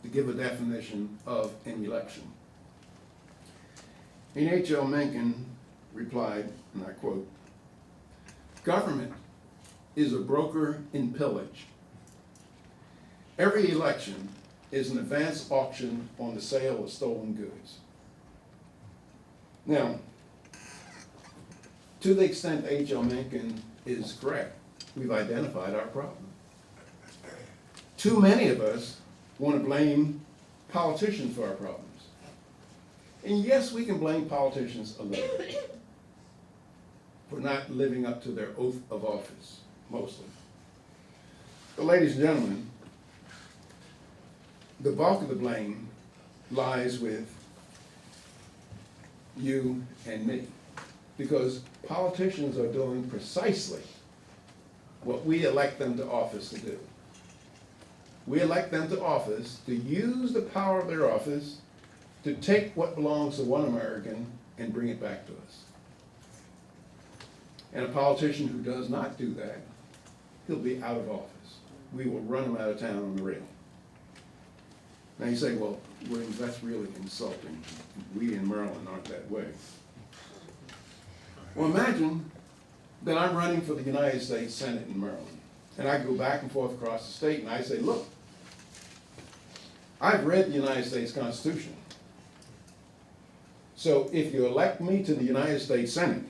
to give a definition of an election. And H.L. Mencken replied, and I quote, "Government is a broker in pillage. Every election is an advance auction on the sale of stolen goods." Now, to the extent H.L. Mencken is correct, we've identified our problem. Too many of us want to blame politicians for our problems. And yes, we can blame politicians a little bit for not living up to their oath of office, mostly. But ladies and gentlemen, the bulk of the blame lies with you and me, because politicians are doing precisely what we elect them to office to do. We elect them to office to use the power of their office to take what belongs to one American and bring it back to us. And a politician who does not do that, he'll be out of office. We will run him out of town on the rail. Now you say, well, Williams, that's really insulting. We in Maryland aren't that way. Well, imagine that I'm running for the United States Senate in Maryland, and I go back and forth across the state, and I say, look, I've read the United States Constitution. So if you elect me to the United States Senate,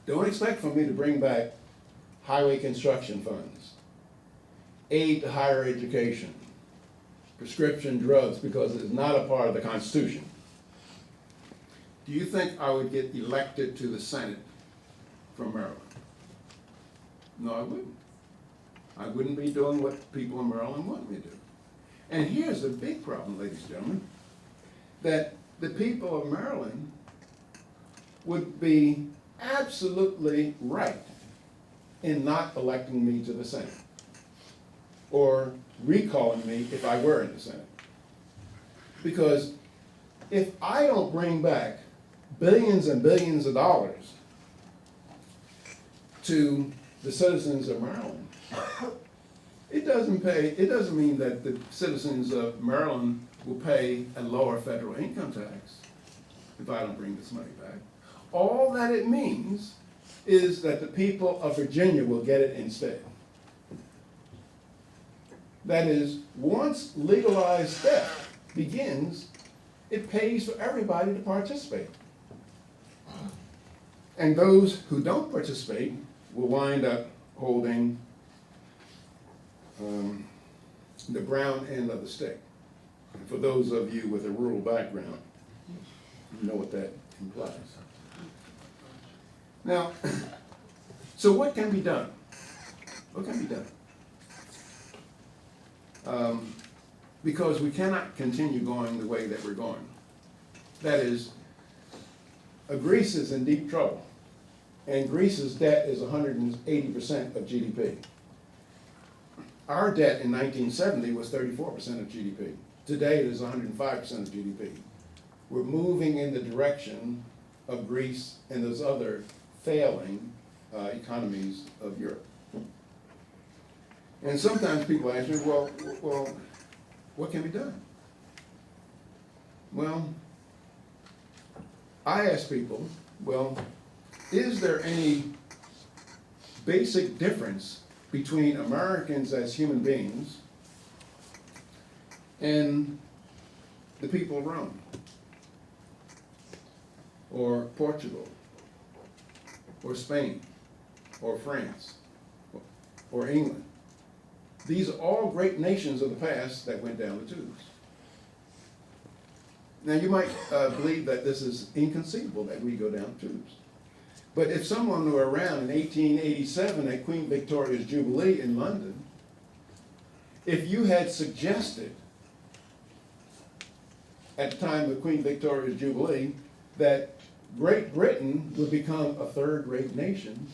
don't expect for me to bring back highway construction funds, aid to higher education, prescription drugs, because it's not a part of the Constitution. Do you think I would get elected to the Senate from Maryland? No, I wouldn't. I wouldn't be doing what people in Maryland want me to do. And here's the big problem, ladies and gentlemen, that the people of Maryland would be absolutely right in not electing me to the Senate, or recalling me if I were in the Senate. Because if I don't bring back billions and billions of dollars to the citizens of Maryland, it doesn't mean that the citizens of Maryland will pay a lower federal income tax if I don't bring this money back. All that it means is that the people of Virginia will get it instead. That is, once legalized theft begins, it pays for everybody to participate. And those who don't participate will wind up holding the brown end of the stick. And for those of you with a rural background, you know what that implies. Now, so what can be done? What can be done? Because we cannot continue going the way that we're going. That is, Greece is in deep trouble, and Greece's debt is 180% of GDP. Our debt in 1970 was 34% of GDP. Today it is 105% of GDP. We're moving in the direction of Greece and those other failing economies of Europe. And sometimes people ask me, well, what can be done? Well, I ask people, well, is there any basic difference between Americans as human beings and the people of Rome, or Portugal, or Spain, or France, or England? These are all great nations of the past that went down the tubes. Now you might believe that this is inconceivable that we go down the tubes. But if someone were around in 1887 at Queen Victoria's Jubilee in London, if you had suggested at the time of Queen Victoria's Jubilee that Great Britain would become a third-rate nation,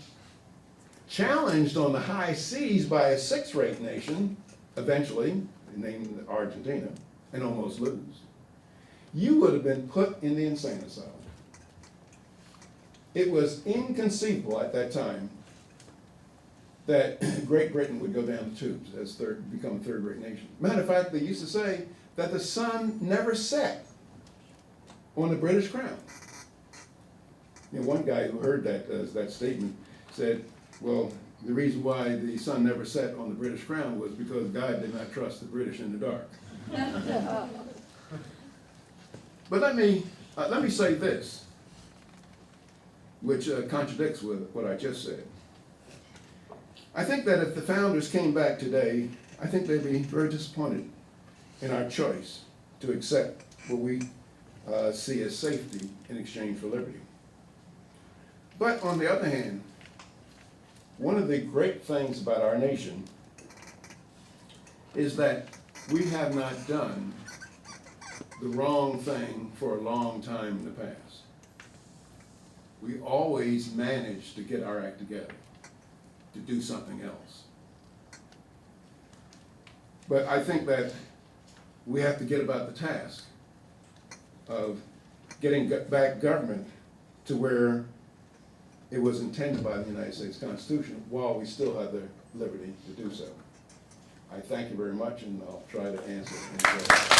challenged on the high seas by a sixth-rate nation, eventually named Argentina, and almost lose, you would have been put in the insane asylum. It was inconceivable at that time that Great Britain would go down the tubes as become a third-rate nation. Matter of fact, they used to say that the sun never set on the British crown. You know, one guy who heard that statement said, well, the reason why the sun never set on the British crown was because God did not trust the British in the dark. But let me say this, which contradicts with what I just said. I think that if the founders came back today, I think they'd be very disappointed in our choice to accept what we see as safety in exchange for liberty. But on the other hand, one of the great things about our nation is that we have not done the wrong thing for a long time in the past. We always manage to get our act together, to do something else. But I think that we have to get about the task of getting back government to where it was intended by the United States Constitution while we still have the liberty to do so. I thank you very much, and I'll try to answer any questions.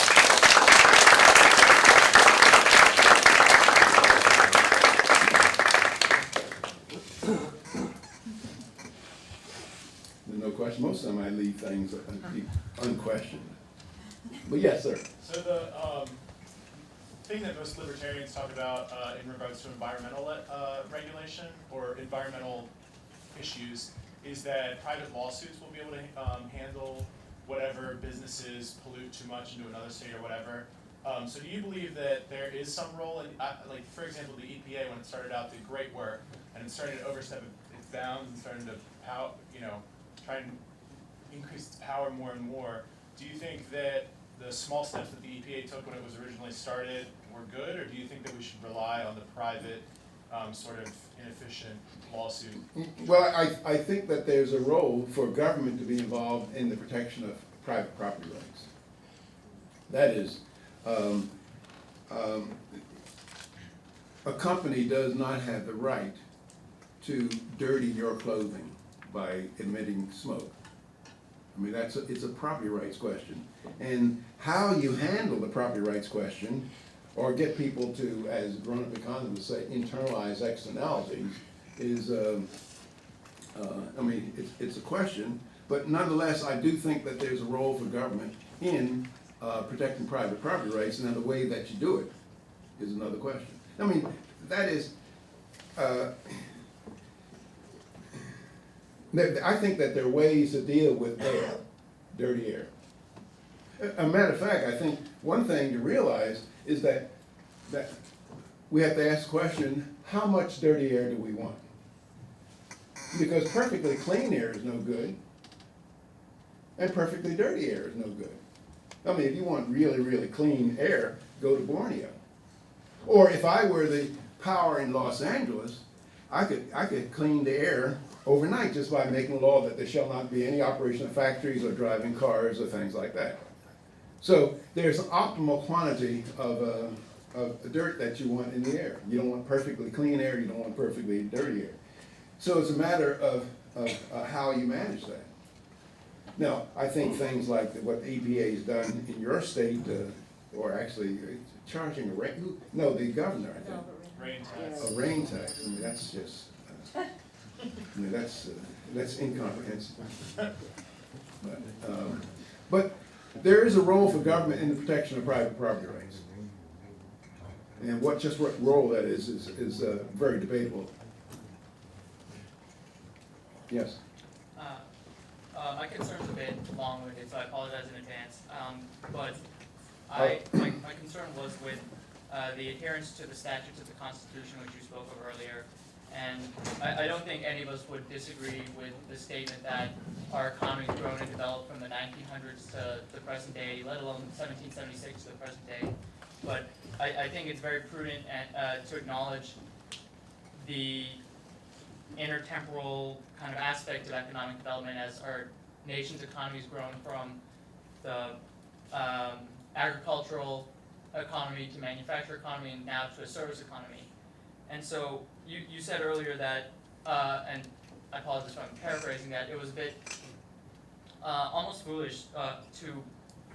No question. Most of the time I leave things unquestioned. But yes, sir. So the thing that most libertarians talk about in regards to environmental regulation or environmental issues is that private lawsuits will be able to handle whatever businesses pollute too much into another state or whatever. So do you believe that there is some role in, like for example, the EPA when it started out did great work and it started to overstep its bounds and started to try and increase its power more and more. Do you think that the small steps that the EPA took when it was originally started were good, or do you think that we should rely on the private sort of inefficient lawsuit? Well, I think that there's a role for government to be involved in the protection of private property rights. That is, a company does not have the right to dirty your clothing by emitting smoke. I mean, it's a property rights question. And how you handle the property rights question, or get people to, as grown-up economists say, internalize externalities, is, I mean, it's a question. But nonetheless, I do think that there's a role for government in protecting private property rights, and then the way that you do it is another question. I mean, that is, I think that there are ways to deal with air, dirty air. A matter of fact, I think one thing to realize is that we have to ask the question, how much dirty air do we want? Because perfectly clean air is no good, and perfectly dirty air is no good. I mean, if you want really, really clean air, go to Borneo. Or if I were the power in Los Angeles, I could clean the air overnight just by making a law that there shall not be any operation of factories or driving cars or things like that. So there's an optimal quantity of dirt that you want in the air. You don't want perfectly clean air, you don't want perfectly dirty air. So it's a matter of how you manage that. Now, I think things like what the EPA has done in your state, or actually charging a rate, no, the governor, I think. Rain tax. A rain tax, I mean, that's just, I mean, that's incomprehensible. But there is a role for government in the protection of private property rights. And what role that is very debatable. Yes? My concern's a bit long-winded, so I apologize in advance. But my concern was with the adherence to the statutes of the Constitution, which you spoke of earlier. And I don't think any of us would disagree with the statement that our economy's grown and developed from the 1900s to the present day, let alone 1776 to the present day. But I think it's very prudent to acknowledge the intertemporal kind of aspect of economic development as our nation's economy has grown from the agricultural economy to manufacturing economy and now to a service economy. And so you said earlier that, and I apologize if I'm paraphrasing that, it was a bit almost foolish to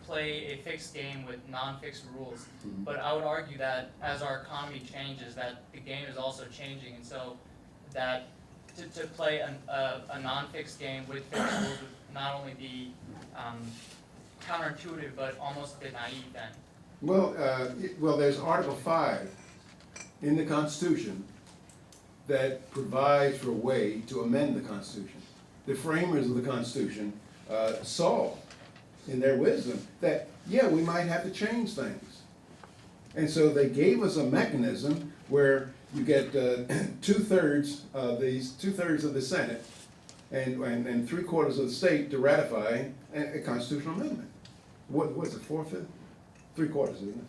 play a fixed game with non-fixed rules. But I would argue that as our economy changes, that the game is also changing, and so that to play a non-fixed game with fixed rules would not only be counterintuitive, but almost a bit naive then. Well, there's Article 5 in the Constitution that provides for a way to amend the Constitution. The framers of the Constitution saw in their wisdom that, yeah, we might have to change things. And so they gave us a mechanism where you get two-thirds of the Senate and three-quarters of the state to ratify a constitutional amendment. What's it, four-fifths? Three-quarters, isn't it?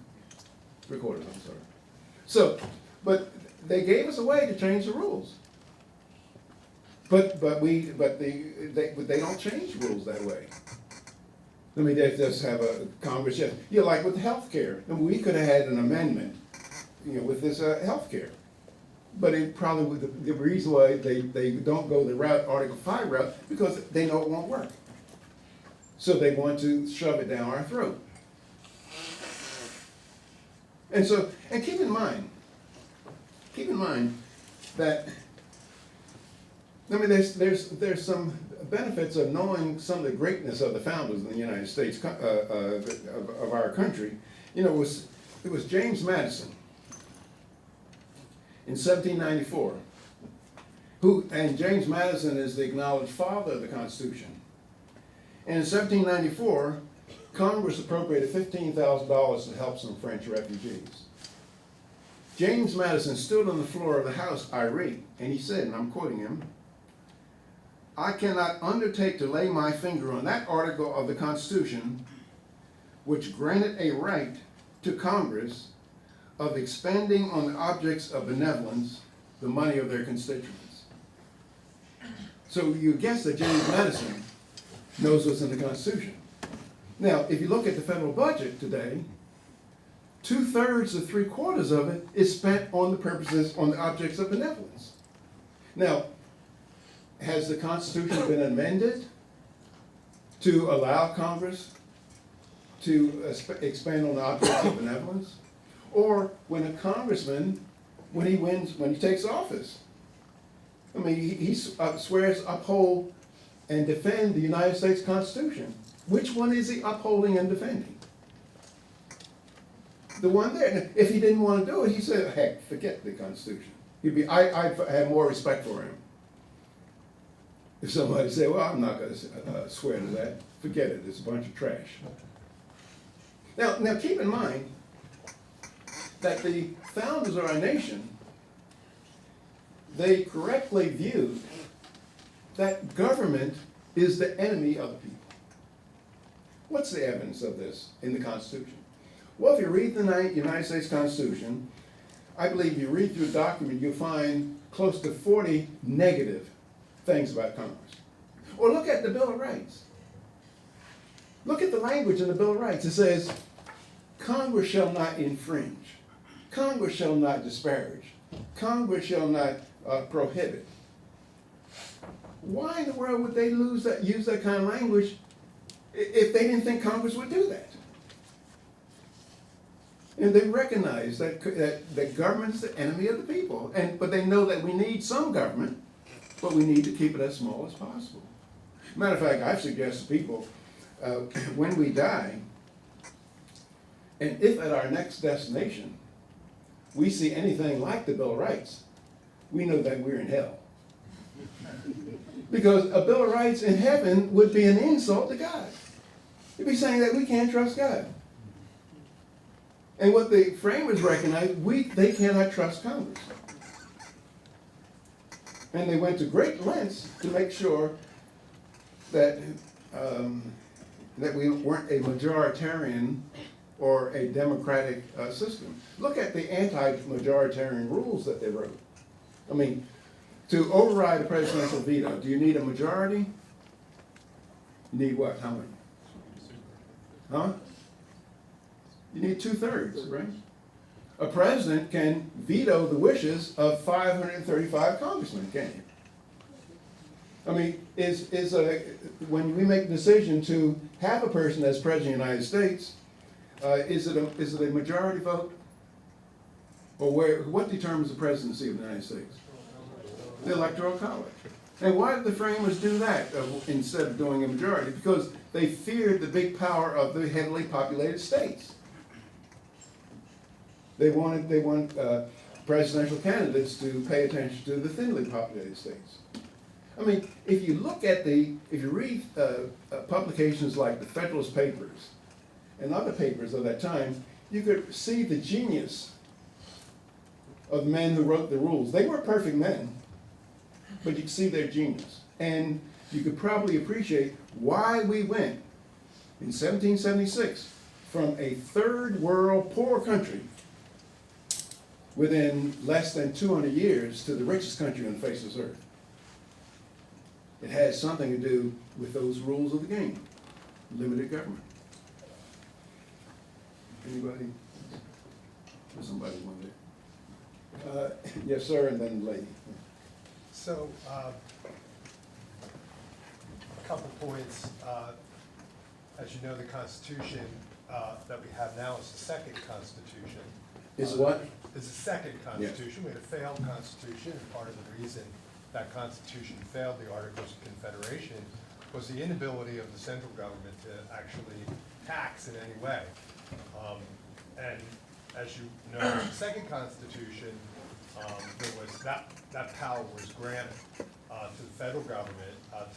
Three-quarters, I'm sorry. So, but they gave us a way to change the rules. But they don't change rules that way. I mean, they just have a Congress, yes. Yeah, like with health care. I mean, we could have had an amendment, with this health care. But it probably would, the reason why they don't go the Article 5 route, because they know it won't work. So they want to shove it down our throat. And so, and keep in mind that, I mean, there's some benefits of knowing some of the greatness of the founders in the United States, of our country. It was James Madison in 1794, and James Madison is the acknowledged father of the Constitution. And in 1794, Congress appropriated $15,000 to help some French refugees. James Madison stood on the floor of the House irate, and he said, and I'm quoting him, "I cannot undertake to lay my finger on that article of the Constitution which granted a right to Congress of expending on the objects of benevolence the money of their constituents." So you guess that James Madison knows what's in the Constitution. Now, if you look at the federal budget today, 2/3 to 3/4 of it is spent on the purposes, on the objects of benevolence. Now, has the Constitution been amended to allow Congress to expand on the objects of benevolence? Or when a congressman, when he takes office, I mean, he swears to uphold and defend the United States Constitution. Which one is he upholding and defending? The one there. If he didn't want to do it, he said, heck, forget the Constitution. I'd have more respect for him. If somebody said, well, I'm not going to swear to that, forget it, it's a bunch of trash. Now keep in mind that the founders of our nation, they correctly viewed that government is the enemy of the people. What's the evidence of this in the Constitution? Well, if you read the United States Constitution, I believe you read through the document, you'll find close to 40 negative things about Congress. Or look at the Bill of Rights. Look at the language in the Bill of Rights. It says, Congress shall not infringe. Congress shall not disparage. Congress shall not prohibit. Why in the world would they use that kind of language if they didn't think Congress would do that? And they recognize that government's the enemy of the people. But they know that we need some government, but we need to keep it as small as possible. Matter of fact, I've suggested to people, when we die, and if at our next destination we see anything like the Bill of Rights, we know that we're in hell. Because a Bill of Rights in heaven would be an insult to God. It'd be saying that we can't trust God. And what the framers recognized, they cannot trust Congress. And they went to great lengths to make sure that we weren't a majoritarian or a democratic system. Look at the anti-majoritarian rules that they wrote. I mean, to override a presidential veto, do you need a majority? You need what? How many? Huh? You need 2/3, right? A president can veto the wishes of 535 congressmen, can't you? I mean, when we make a decision to have a person as president of the United States, is it a majority vote? Or what determines the presidency of the United States? The Electoral College. And why did the framers do that instead of doing a majority? Because they feared the big power of the heavily populated states. They want presidential candidates to pay attention to the thinly populated states. I mean, if you read publications like the Federalist Papers and other papers of that time, you could see the genius of men who wrote the rules. They weren't perfect men, but you could see their genius. And you could probably appreciate why we went in 1776 from a third world poor country within less than 200 years to the richest country on the face of this earth. It has something to do with those rules of the game. Limited government. Anybody? There's somebody one there. Yes, sir, and then the lady. So, a couple points. As you know, the Constitution that we have now is the second Constitution. Is what? Is the second Constitution. We had a failed Constitution, and part of the reason that Constitution failed, the Articles of Confederation, was the inability of the central government to actually tax in any way. And as you know, in the second Constitution, there was that power was granted to the federal government on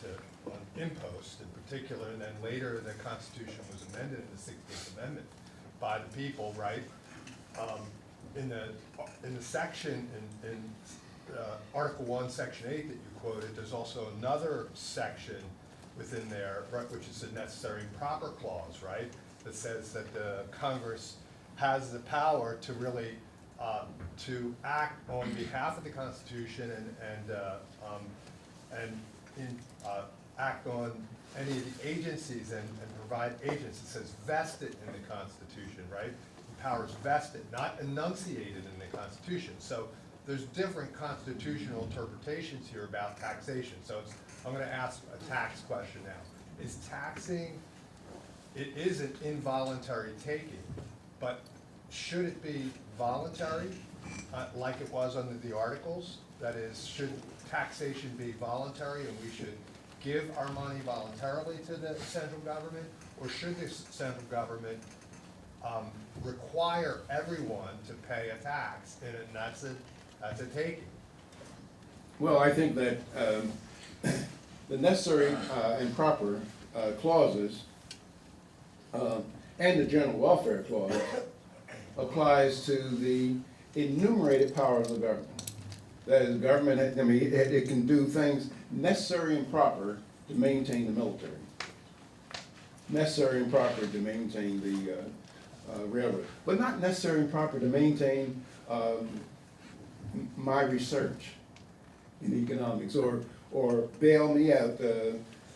impost in particular, and then later the Constitution was amended in the 16th Amendment by the people, right? In the section in Article 1, Section 8 that you quoted, there's also another section within there, right, which is a necessary and proper clause, right? That says that the Congress has the power to really to act on behalf of the Constitution and act on any of the agencies and provide agents. It says vested in the Constitution, right? The power is vested, not enunciated in the Constitution. So there's different constitutional interpretations here about taxation. So I'm going to ask a tax question now. Is taxing, it is an involuntary taking, but should it be voluntary, like it was under the Articles? That is, should taxation be voluntary and we should give our money voluntarily to the central government? Or should the central government require everyone to pay a tax, and that's a taking? Well, I think that the necessary and proper clauses and the general welfare clause applies to the enumerated power of the government. That is, government, it can do things necessary and proper to maintain the military. Necessary and proper to maintain the railroad. But not necessary and proper to maintain my research in economics, or bail me out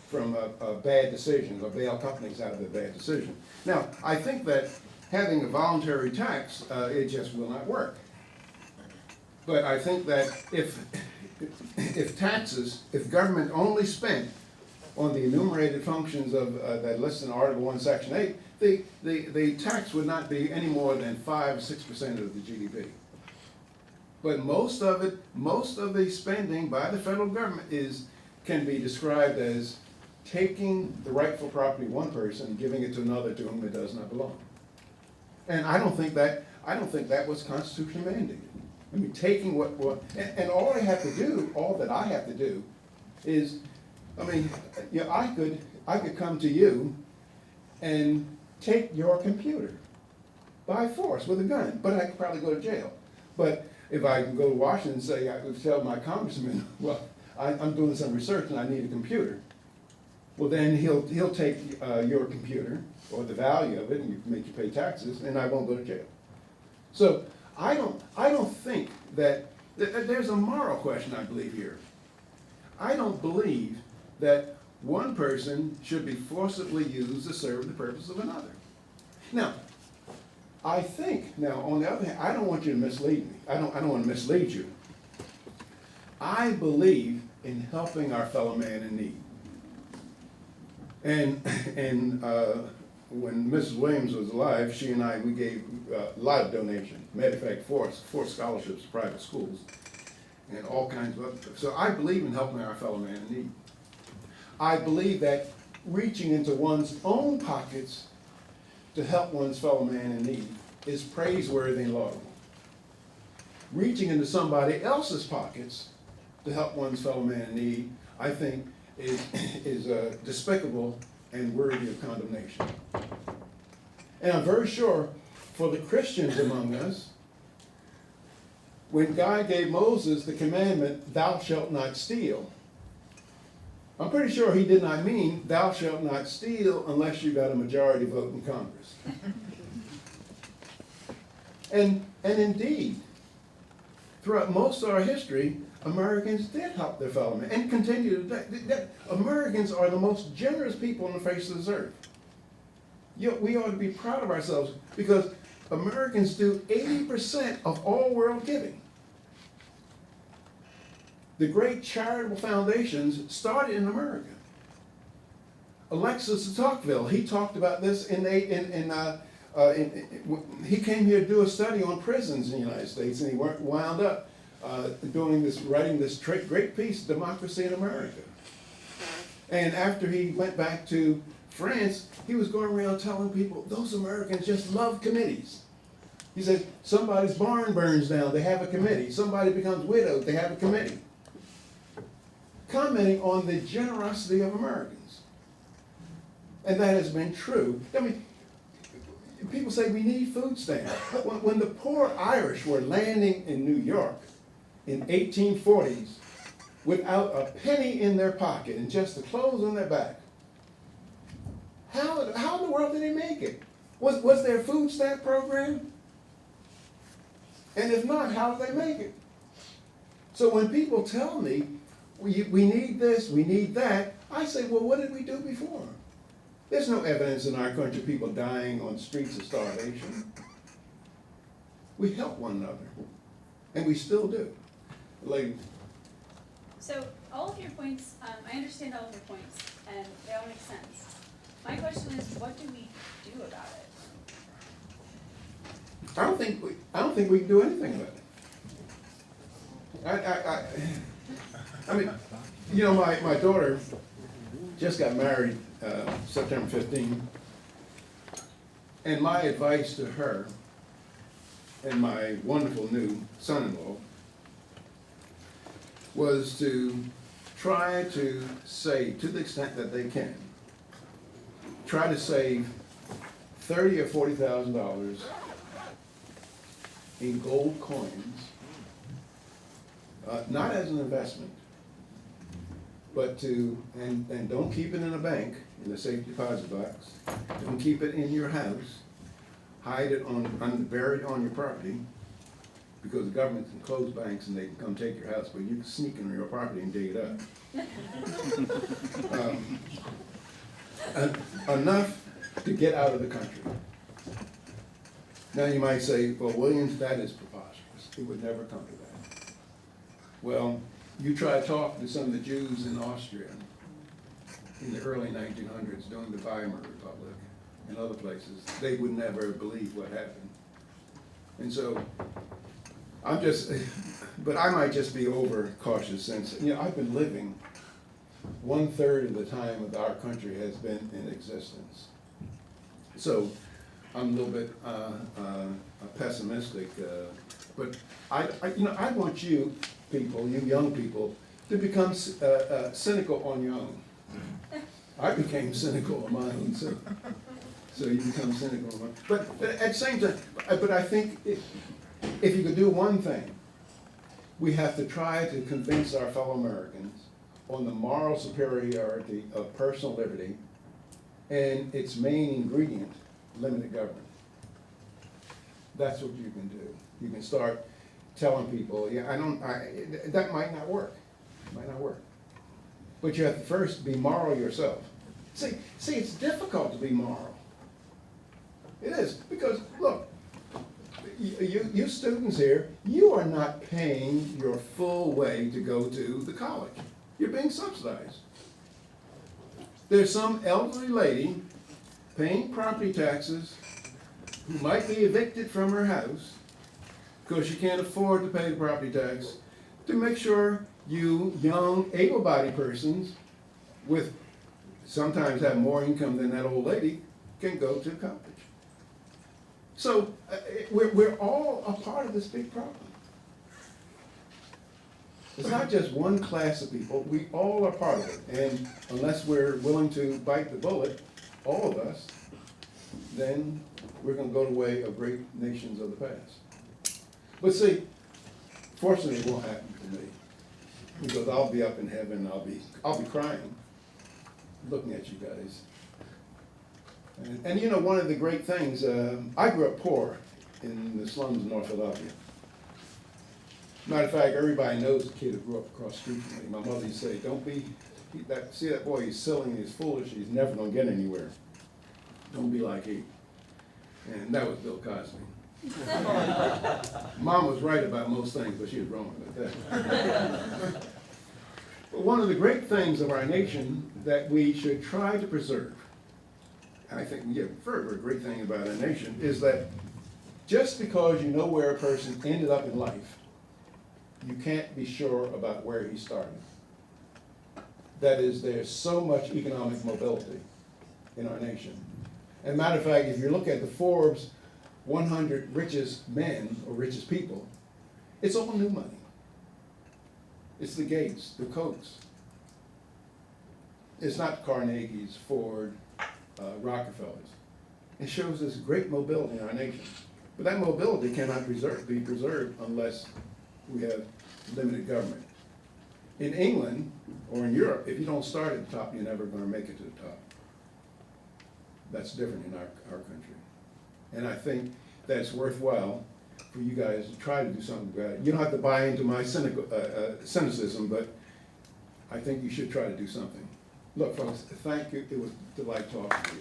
from bad decisions, or bail companies out of a bad decision. Now, I think that having a voluntary tax, it just will not work. But I think that if government only spent on the enumerated functions of, that listed in Article 1, Section 8, the tax would not be any more than 5 or 6% of the GDP. But most of the spending by the federal government can be described as taking the rightful property of one person and giving it to another to whom it does not belong. And I don't think that was constitutionally mandated. I mean, taking and all that I have to do is, I mean, you know, I could come to you and take your computer by force with a gun, but I could probably go to jail. But if I can go to Washington and say, I would tell my congressman, well, I'm doing some research and I need a computer. Well, then he'll take your computer, or the value of it, and make you pay taxes, and I won't go to jail. So I don't think that there's a moral question, I believe, here. I don't believe that one person should be forcibly used to serve the purpose of another. Now, I think, on the other hand, I don't want you to mislead me. I don't want to mislead you. I believe in helping our fellow man in need. And when Mrs. Williams was alive, she and I, we gave a lot of donations. Matter of fact, four scholarships to private schools and all kinds of other stuff. So I believe in helping our fellow man in need. I believe that reaching into one's own pockets to help one's fellow man in need is praiseworthy and laudable. Reaching into somebody else's pockets to help one's fellow man in need, I think, is despicable and worthy of condemnation. And I'm very sure for the Christians among us, when God gave Moses the commandment, thou shalt not steal, I'm pretty sure he did not mean thou shalt not steal unless you got a majority vote in Congress. And indeed, throughout most of our history, Americans did help their fellow man and continue to. Americans are the most generous people on the face of this earth. We ought to be proud of ourselves because Americans do 80% of all world giving. The great charitable foundations started in America. Alexis de Tocqueville, he talked about this he came here to do a study on prisons in the United States, and he wound up writing this great piece, Democracy in America. And after he went back to France, he was going around telling people, those Americans just love committees. He said, somebody's barn burns down, they have a committee. Somebody becomes widowed, they have a committee. Commenting on the generosity of Americans. And that has been true. I mean, people say we need food stamps. When the poor Irish were landing in New York in 1840s without a penny in their pocket and just the clothes on their back, how in the world did they make it? Was there a food stamp program? And if not, how did they make it? So when people tell me, we need this, we need that, I say, well, what did we do before? There's no evidence in our country of people dying on streets of starvation. We help one another, and we still do. Ladies. So all of your points, I understand all of your points, and they all make sense. My question is, what do we do about it? I don't think we can do anything about it. I mean, you know, my daughter just got married September 15th, and my advice to her and my wonderful new son-in-law was to try to save, to the extent that they can, try to save $30,000 or $40,000 in gold coins, not as an investment, but and don't keep it in a bank, in a safe deposit box. Don't keep it in your house. Hide it buried on your property. because the government can close banks and they can come take your house, but you can sneak into your property and dig it up. Enough to get out of the country. Now you might say, well, Williams, that is preposterous. It would never come to that. Well, you try talking to some of the Jews in Austria in the early 1900s during the Weimar Republic and other places, they would never believe what happened. And so, I'm just, but I might just be overcautious since, I've been living 1/3 of the time of our country has been in existence. So, I'm a little bit pessimistic, but I want you people, you young people, to become cynical on your own. I became cynical on my own, so you become cynical on my own. But at the same time, but I think if you could do one thing, we have to try to convince our fellow Americans on the moral superiority of personal liberty and its main ingredient, limited government. That's what you can do. You can start telling people, that might not work. Might not work. But you have to first be moral yourself. See, it's difficult to be moral. It is, because look, you students here, you are not paying your full way to go to the college. You're being subsidized. There's some elderly lady paying property taxes who might be evicted from her house because she can't afford to pay the property tax, to make sure you young, able-bodied persons with sometimes have more income than that old lady can go to college. So we're all a part of this big problem. It's not just one class of people, we all are part of it. And unless we're willing to bite the bullet, all of us, then we're gonna go the way of great nations of the past. But see, fortunately it won't happen to me, because I'll be up in heaven, I'll be crying, looking at you guys. And one of the great things, I grew up poor in the slums of North Philadelphia. Matter of fact, everybody knows the kid who grew up across the street from me. My mother used to say, see that boy, he's silly and he's foolish, he's never gonna get anywhere. Don't be like he. And that was Bill Cosby. Mom was right about most things, but she was wrong about that. But one of the great things of our nation that we should try to preserve, and I think a very, very great thing about our nation, is that just because you know where a person ended up in life, you can't be sure about where he started. That is, there's so much economic mobility in our nation. And matter of fact, if you look at the Forbes 100 richest men or richest people, it's all new money. It's the Gates, the Kochs. It's not Carnegie's, Ford, Rockefellers. It shows this great mobility in our nation. But that mobility cannot be preserved unless we have limited government. In England or in Europe, if you don't start at the top, you're never going to make it to the top. That's different in our country. And I think that's worthwhile for you guys to try to do something about it. You don't have to buy into my cynicism, but I think you should try to do something. Look, folks, thank you. It was a delight talking to you.